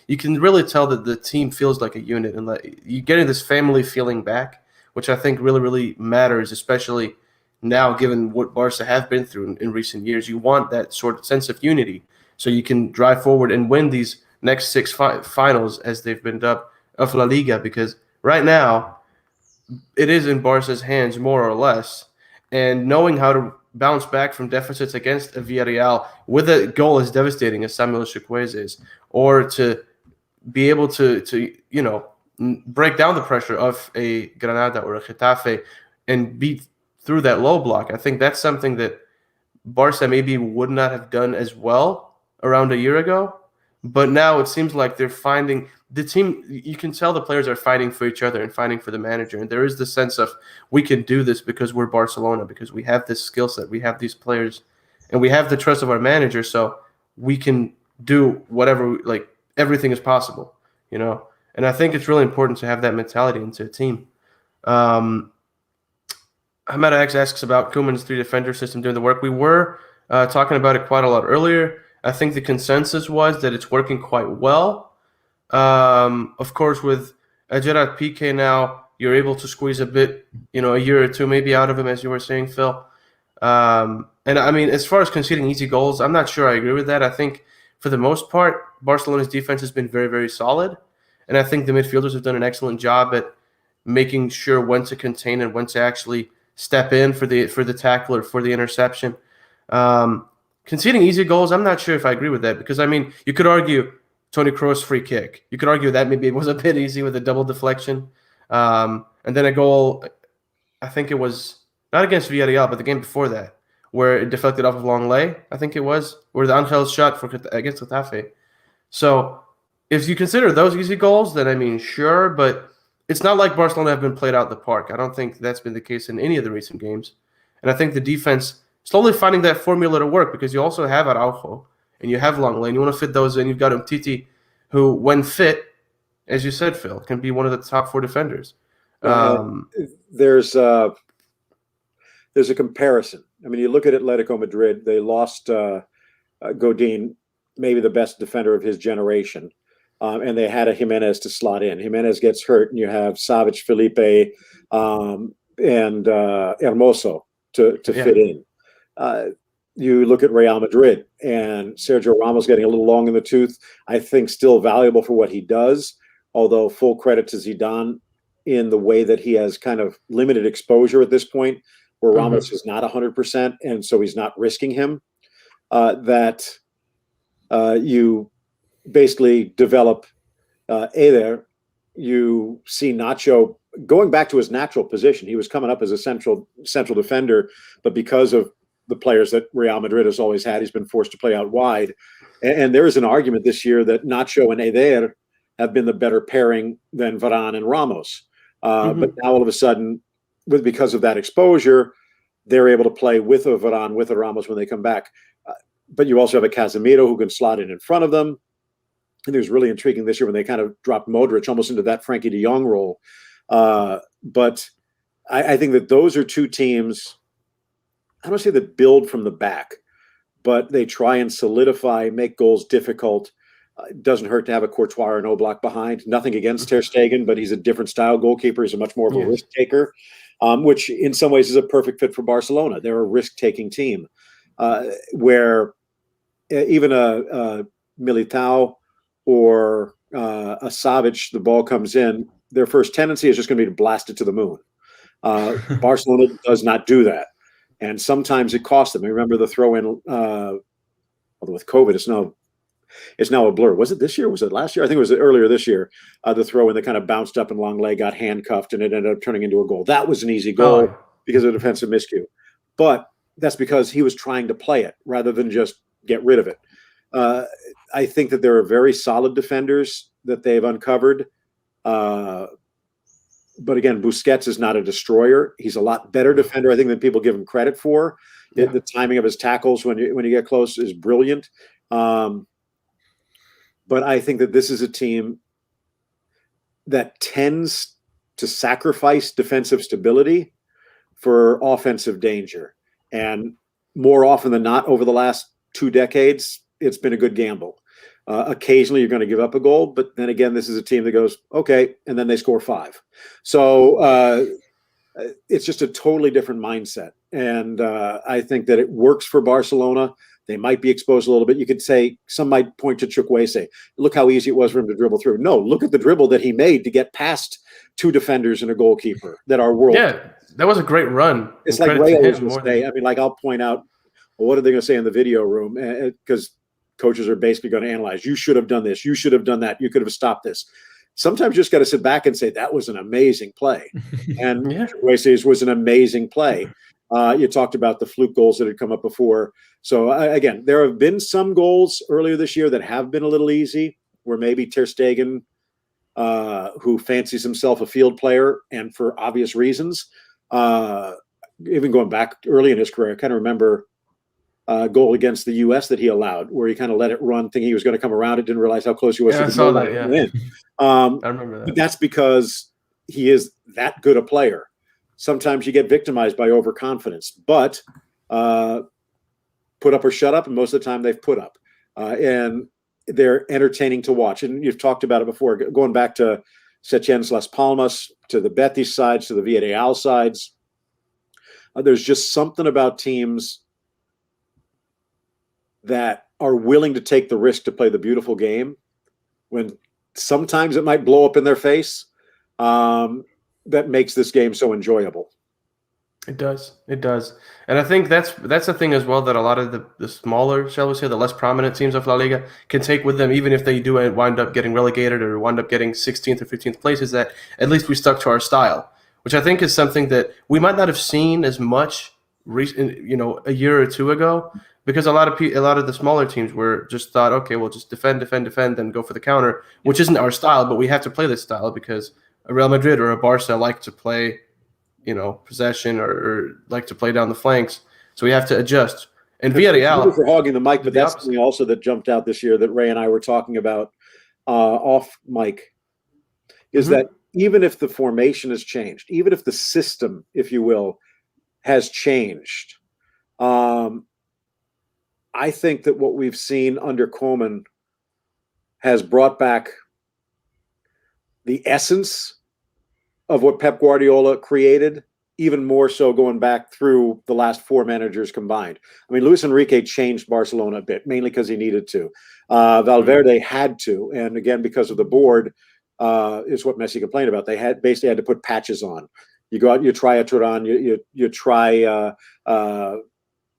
you can really tell that the team feels like a unit, and like you're getting this family feeling back, which I think really, really matters, especially now given what Barca have been through in recent years. You want that sort of sense of unity so you can drive forward and win these next 6 finals, as they've been dubbed, of LaLiga, because right now it is in Barca's hands more or less, and knowing how to bounce back from deficits against a Villarreal with a goal as devastating as Samuel Chukwueze's, or to be able to break down the pressure of a Granada or a Getafe and beat through that low block. I think that's something that Barca maybe would not have done as well around a year ago, but now it seems like they're finding the team. You can tell the players are fighting for each other and fighting for the manager, and there is the sense of we can do this because we're Barcelona, because we have this skill set, we have these players, and we have the trust of our manager, so we can do whatever. Like everything is possible, And I think it's really important to have that mentality into a team. Ahmed X asks about Koeman's 3-defender system doing the work. We were talking about it quite a lot earlier. I think the consensus was that it's working quite well. Of course, with Gerard Piqué now, you're able to squeeze a bit, a year or two maybe out of him, as you were saying, Phil. And I mean, as far as conceding easy goals, I'm not sure I agree with that. I think for the most part, Barcelona's defense has been very, very solid. And I think the midfielders have done an excellent job at making sure when to contain and when to actually step in for the tackle or for the interception. Conceding easy goals, I'm not sure if I agree with that, because, I mean, you could argue Toni Kroos' free kick. You could argue that maybe it was a bit easy with a double deflection. And then a goal, I think it was not against Villarreal, but the game before that, where it deflected off of Longley, I think it was, where the Angel's shot against Getafe. So if you consider those easy goals, then, I mean, sure, but it's not like Barcelona have been played out the park. I don't think that's been the case in any of the recent games. And I think the defense slowly finding that formula to work, because you also have Araujo and you have Longley, and you want to fit those in. You've got Umtiti, who, when fit, as you said, Phil, can be one of the top 4 defenders. There's a comparison. I mean, you look at Atletico Madrid, they lost Godin, maybe the best defender of his generation. And they had a Jimenez to slot in. Jimenez gets hurt, and you have Savic, Felipe, and Hermoso to fit in. You look at Real Madrid, and Sergio Ramos getting a little long in the tooth. I think still valuable for what he does, although full credit to Zidane in the way that he has kind of limited exposure at this point, where Ramos is not 100%, and so he's not risking him. You basically develop Eder. You see Nacho going back to his natural position. He was coming up as a central defender, but because of the players that Real Madrid has always had, he's been forced to play out wide. And there is an argument this year that Nacho and Eder have been the better pairing than Varane and Ramos. But now all of a sudden, because of that exposure, they're able to play with a Varane, with a Ramos when they come back. But you also have a Casemiro who can slot in front of them. And it was really intriguing this year when they kind of dropped Modric almost into that Frankie de Jong role. But I think that those are two teams, I don't say that build from the back, but they try and solidify, make goals difficult. It doesn't hurt to have a Courtois or an Oblak behind. Nothing against Ter Stegen, but he's a different style goalkeeper. He's a much more of a risk taker, which in some ways is a perfect fit for Barcelona. They're a risk-taking team where even a Militao or a Savic, the ball comes in, their first tendency is just going to be to blast it to the moon. Barcelona does not do that. And sometimes it cost them. I remember the throw in, although with COVID, it's now a blur. Was it this year? Was it last year? I think it was earlier this year. The throw in that kind of bounced up and Longley got handcuffed and it ended up turning into a goal. That was an easy goal because of defensive miscue. But that's because he was trying to play it rather than just get rid of it. I think that there are very solid defenders that they've uncovered. But again, Busquets is not a destroyer. He's a lot better defender, I think, than people give him credit for. Yeah. The timing of his tackles when you get close is brilliant. But I think that this is a team that tends to sacrifice defensive stability for offensive danger. And more often than not, over the last 2 decades, it's been a good gamble. Occasionally, you're going to give up a goal, but then again, this is a team that goes, okay, and then they score 5. So it's just a totally different mindset. And I think that it works for Barcelona. They might be exposed a little bit. You could say, some might point to Chukwueze. Look how easy it was for him to dribble through. No, look at the dribble that he made to get past 2 defenders and a goalkeeper that are world. Yeah, that was a great run. It's like Ray always will say. I mean, like I'll point out, well, what are they going to say in the video room? Because coaches are basically going to analyze. You should have done this. You should have done that. You could have stopped this. Sometimes you just got to sit back and say, that was an amazing play. And Chukwueze's was an amazing play. You talked about the fluke goals that had come up before. So, again, there have been some goals earlier this year that have been a little easy, where maybe Ter Stegen, who fancies himself a field player, and for obvious reasons, even going back early in his career, I kind of remember goal against the U.S. that he allowed, where he kind of let it run, thinking he was going to come around it, didn't realize how close he was to the goal. I remember that. But that's because he is that good a player. Sometimes you get victimized by overconfidence, but put up or shut up, and most of the time they've put up. And they're entertaining to watch. And you've talked about it before, going back to Setien's Las Palmas, to the Betis sides, to the Villarreal sides. There's just something about teams that are willing to take the risk to play the beautiful game, when sometimes it might blow up in their face, that makes this game so enjoyable. It does. And I think that's the thing as well, that a lot of the smaller, shall we say, the less prominent teams of La Liga can take with them, even if they do wind up getting relegated or wind up getting 16th or 15th places, that at least we stuck to our style, which I think is something that we might not have seen as much a year or 2 ago, because a lot of the smaller teams were just thought, okay, we'll just defend, then go for the counter, which isn't our style, but we have to play this style because a Real Madrid or a Barça like to play, possession or like to play down the flanks. So we have to adjust. And Villarreal, for hogging the mic, but that's something also that jumped out this year that Ray and I were talking about off mic, is that even if the formation has changed, even if the system, if you will, has changed, I think that what we've seen under Koeman has brought back the essence of what Pep Guardiola created, even more so going back through the last 4 managers combined. I mean, Luis Enrique changed Barcelona a bit, mainly because he needed to. Valverde had to, and again, because of the board, is what Messi complained about. They basically had to put patches on. You go out, you try a Turan, you try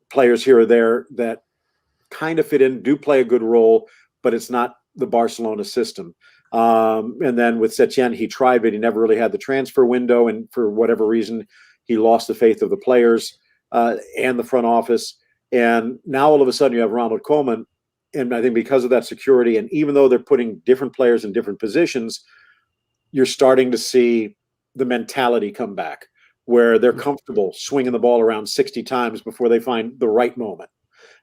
players here or there that kind of fit in, do play a good role, but it's not the Barcelona system. And then with Setien, he tried, but he never really had the transfer window. And for whatever reason, he lost the faith of the players and the front office. And now all of a sudden you have Ronald Koeman. And I think because of that security, and even though they're putting different players in different positions, you're starting to see the mentality come back, where they're comfortable swinging the ball around 60 times before they find the right moment.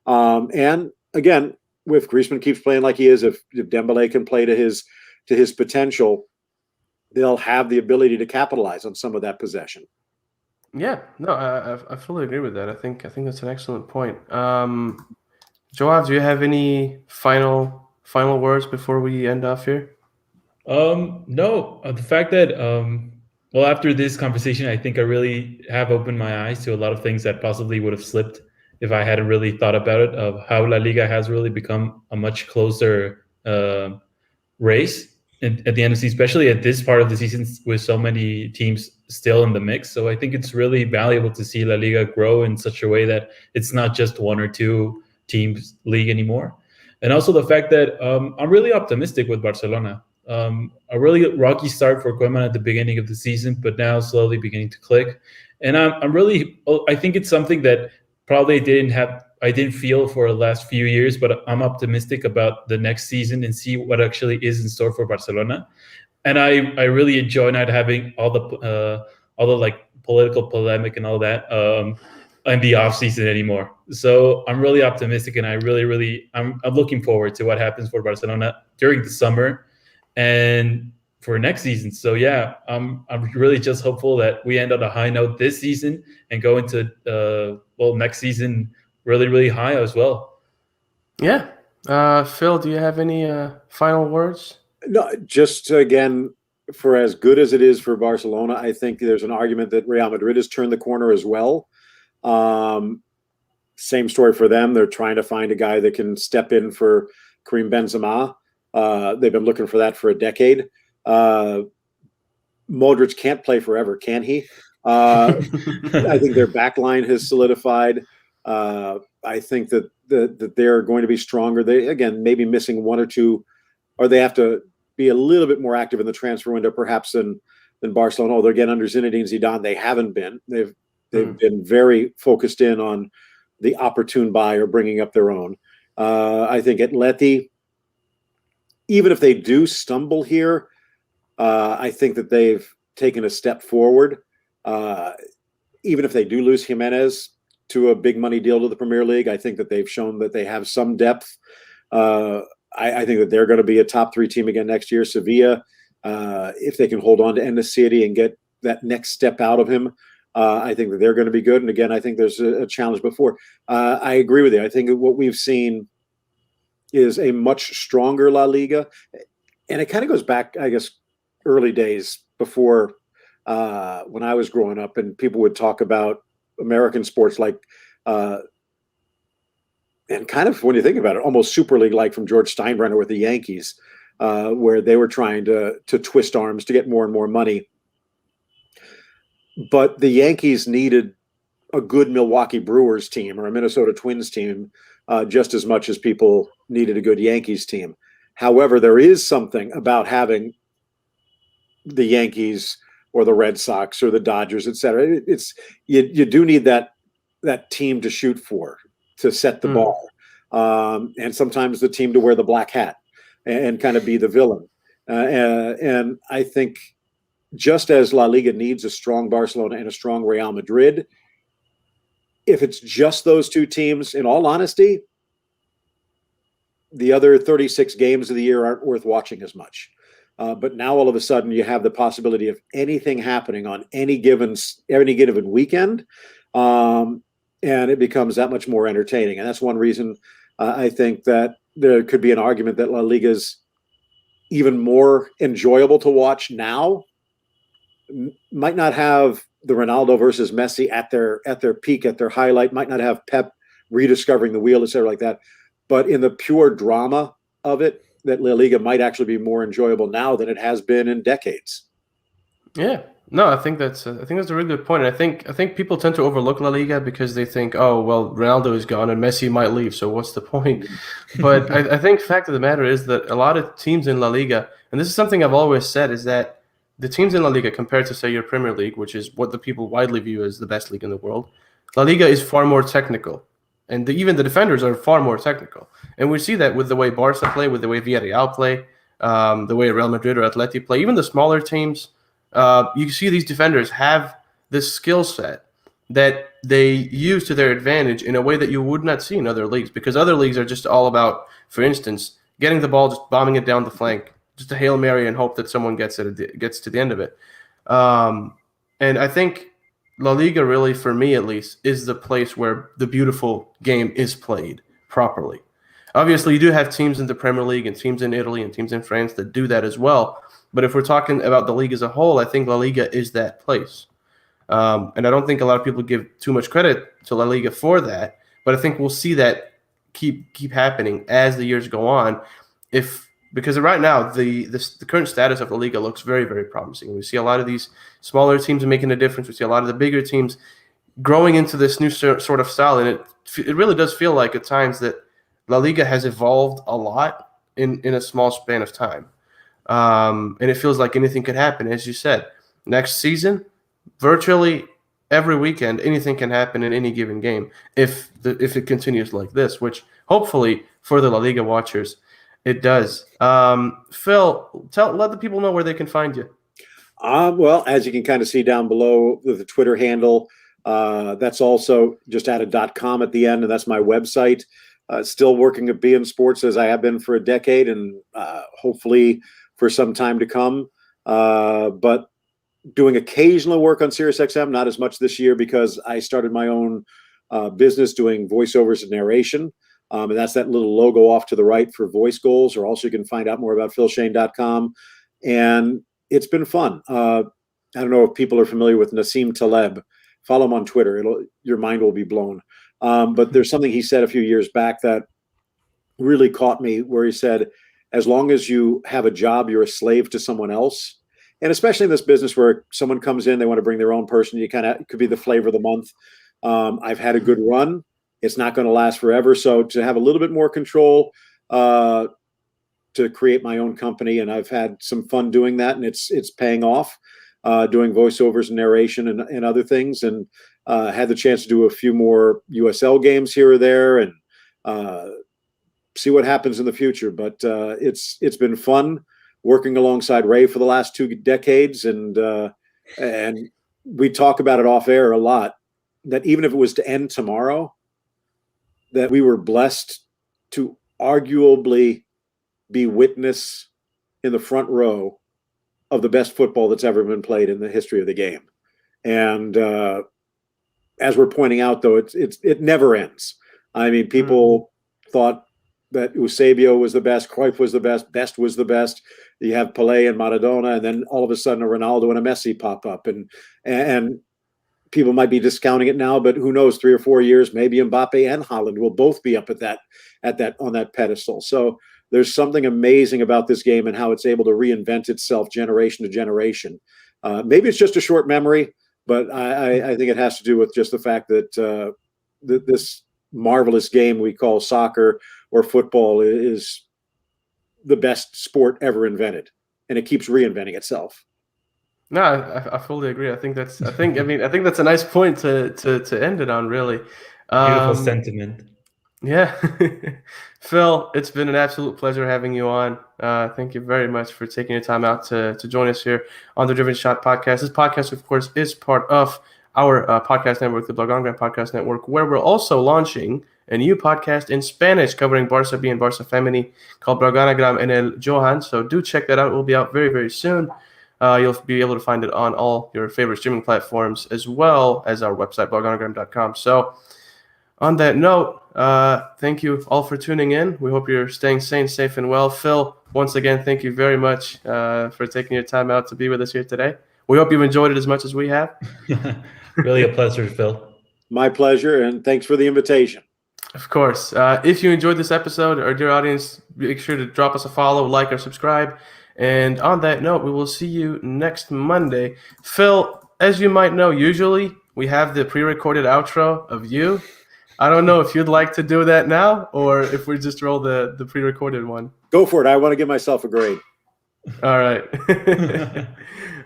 And again, if Griezmann keeps playing like he is, if Dembele can play to his potential, they'll have the ability to capitalize on some of that possession. Yeah, no, I fully agree with that. I think that's an excellent point. Joav, do you have any final words before we end off here? No, the fact that after this conversation, I think I really have opened my eyes to a lot of things that possibly would have slipped if I hadn't really thought about it, of how La Liga has really become a much closer race at the end of the season, especially at this part of the season with so many teams still in the mix. So I think it's really valuable to see La Liga grow in such a way that it's not just one or two teams league anymore. And also the fact that I'm really optimistic with Barcelona. A really rocky start for Koeman at the beginning of the season, but now slowly beginning to click. And I think it's something that probably I didn't feel for the last few years, but I'm optimistic about the next season and see what actually is in store for Barcelona. And I really enjoy not having all the like political polemic and all that in the off season anymore. So I'm really optimistic, and I'm looking forward to what happens for Barcelona during the summer and for next season. So yeah, I'm really just hopeful that we end on a high note this season and go into next season really high as well. Yeah. Phil, do you have any final words? No, just again, for as good as it is for Barcelona, I think there's an argument that Real Madrid has turned the corner as well. Same story for them. They're trying to find a guy that can step in for Karim Benzema. They've been looking for that for a decade. Modric can't play forever, can he? I think their back line has solidified. I think that they're going to be stronger. They, again, maybe missing one or two, or they have to be a little bit more active in the transfer window, perhaps than Barcelona. Although again, under Zinedine Zidane, they haven't been. They've been very focused in on the opportune buy or bringing up their own. I think Atleti, even if they do stumble here, I think that they've taken a step forward. Even if they do lose Jimenez to a big money deal to the Premier League, I think that they've shown that they have some depth. I think that they're going to be a top 3 team again next year. Sevilla, if they can hold on to En-Nesyri and get that next step out of him, I think that they're going to be good. And again, I think there's a challenge before. I agree with you. I think what we've seen is a much stronger La Liga. And it kind of goes back, I guess, early days before when I was growing up, and people would talk about American sports like, and kind of when you think about it, almost Super League like from George Steinbrenner with the Yankees, where they were trying to twist arms to get more and more money. But the Yankees needed a good Milwaukee Brewers team or a Minnesota Twins team just as much as people needed a good Yankees team. However, there is something about having the Yankees or the Red Sox or the Dodgers, et cetera. You do need that team to shoot for, to set the bar. And sometimes the team to wear the black hat and kind of be the villain. And I think just as La Liga needs a strong Barcelona and a strong Real Madrid, if it's just those two teams, in all honesty, the other 36 games of the year aren't worth watching as much. But now all of a sudden you have the possibility of anything happening on any given weekend, and it becomes that much more entertaining. And that's one reason I think that there could be an argument that La Liga is even more enjoyable to watch now. Might not have the Ronaldo versus Messi at their peak, at their highlight, might not have Pep rediscovering the wheel, etc., like that. But in the pure drama of it, that La Liga might actually be more enjoyable now than it has been in decades. Yeah, no, I think that's a really good point. And I think people tend to overlook La Liga because they think, oh, well, Ronaldo is gone and Messi might leave, so what's the point? But I think the fact of the matter is that a lot of teams in La Liga, and this is something I've always said, is that the teams in La Liga compared to, say, your Premier League, which is what the people widely view as the best league in the world, La Liga is far more technical. And even the defenders are far more technical. And we see that with the way Barça play, with the way Villarreal play, the way Real Madrid or Atleti play. Even the smaller teams, you see these defenders have this skill set that they use to their advantage in a way that you would not see in other leagues. Because other leagues are just all about, for instance, getting the ball, just bombing it down the flank, just a Hail Mary and hope that someone gets to the end of it. And I think La Liga really, for me at least, is the place where the beautiful game is played properly. Obviously, you do have teams in the Premier League and teams in Italy and teams in France that do that as well. But if we're talking about the league as a whole, I think La Liga is that place. And I don't think a lot of people give too much credit to La Liga for that. But I think we'll see that keep happening as the years go on. If because right now the current status of the Liga looks very, very promising. We see a lot of these smaller teams making a difference. We see a lot of the bigger teams growing into this new sort of style, and it really does feel like at times that La Liga has evolved a lot in a small span of time. And it feels like anything could happen, as you said. Next season, virtually every weekend, anything can happen in any given game if it continues like this, which hopefully for the La Liga watchers, it does. Phil, let the people know where they can find you. Well, as you can kind of see down below, the Twitter handle, that's also just added .com at the end, and that's my website. Still working at beIN Sports as I have been for a decade, and hopefully for some time to come. But doing occasional work on SiriusXM, not as much this year because I started my own business doing voiceovers and narration. And that's that little logo off to the right for voice goals, or also you can find out more about philschoen.com. And it's been fun. I don't know if people are familiar with Nassim Taleb. Follow him on Twitter. Your mind will be blown. But there's something he said a few years back that really caught me, where he said, as long as you have a job, you're a slave to someone else. And especially in this business where someone comes in, they want to bring their own person. It could be the flavor of the month. I've had a good run. It's not going to last forever. So to have a little bit more control, to create my own company, and I've had some fun doing that, and it's paying off, doing voiceovers and narration and other things, and had the chance to do a few more USL games here or there, and see what happens in the future. But it's been fun working alongside Ray for the last 2 decades, and we talk about it off air a lot, that even if it was to end tomorrow, that we were blessed to arguably be witness in the front row of the best football that's ever been played in the history of the game. And as we're pointing out, though, it never ends. I mean, people thought that Eusebio was the best, Cruyff was the best was the best. You have Pelé and Maradona, and then all of a sudden a Ronaldo and a Messi pop up, and people might be discounting it now, but who knows? 3 or 4 years, maybe Mbappe and Haaland will both be up on that pedestal. So there's something amazing about this game and how it's able to reinvent itself generation to generation. Maybe it's just a short memory, but I think it has to do with just the fact that this marvelous game we call soccer or football is the best sport ever invented, and it keeps reinventing itself. No, I fully agree. I think that's a nice point to end it on, really. Beautiful sentiment. Yeah. Phil, it's been an absolute pleasure having you on. Thank you very much for taking your time out to join us here on the Driven Shot podcast. This podcast, of course, is part of our podcast network, the Blaugrana Podcast Network, where we're also launching a new podcast in Spanish covering Barça B and Barça Femini called Blaugrana en el Johan. So do check that out. It will be out very, very soon. You'll be able to find it on all your favorite streaming platforms, as well as our website, blaugrana.com. So on that note, thank you all for tuning in. We hope you're staying sane, safe, and well. Phil, once again, thank you very much for taking your time out to be with us here today. We hope you've enjoyed it as much as we have. Really a pleasure, Phil. My pleasure, and thanks for the invitation. Of course. If you enjoyed this episode, our dear audience, make sure to drop us a follow, like, or subscribe. And on that note, we will see you next Monday. Phil, as you might know, usually we have the pre-recorded outro of you. I don't know if you'd like to do that now, or if we just roll the pre-recorded one. Go for it. I want to give myself a grade. All right.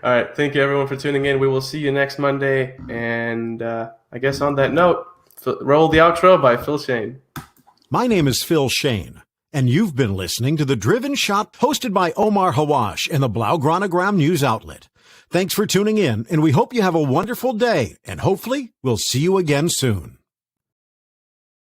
All right. Thank you, everyone, for tuning in. We will see you next Monday. And I guess on that note, roll the outro by Phil Schoen. My name is Phil Schoen, and you've been listening to The Driven Shot, hosted by Omar Hawwash and the Blaugrana News Outlet. Thanks for tuning in, and we hope you have a wonderful day, and hopefully we'll see you again soon.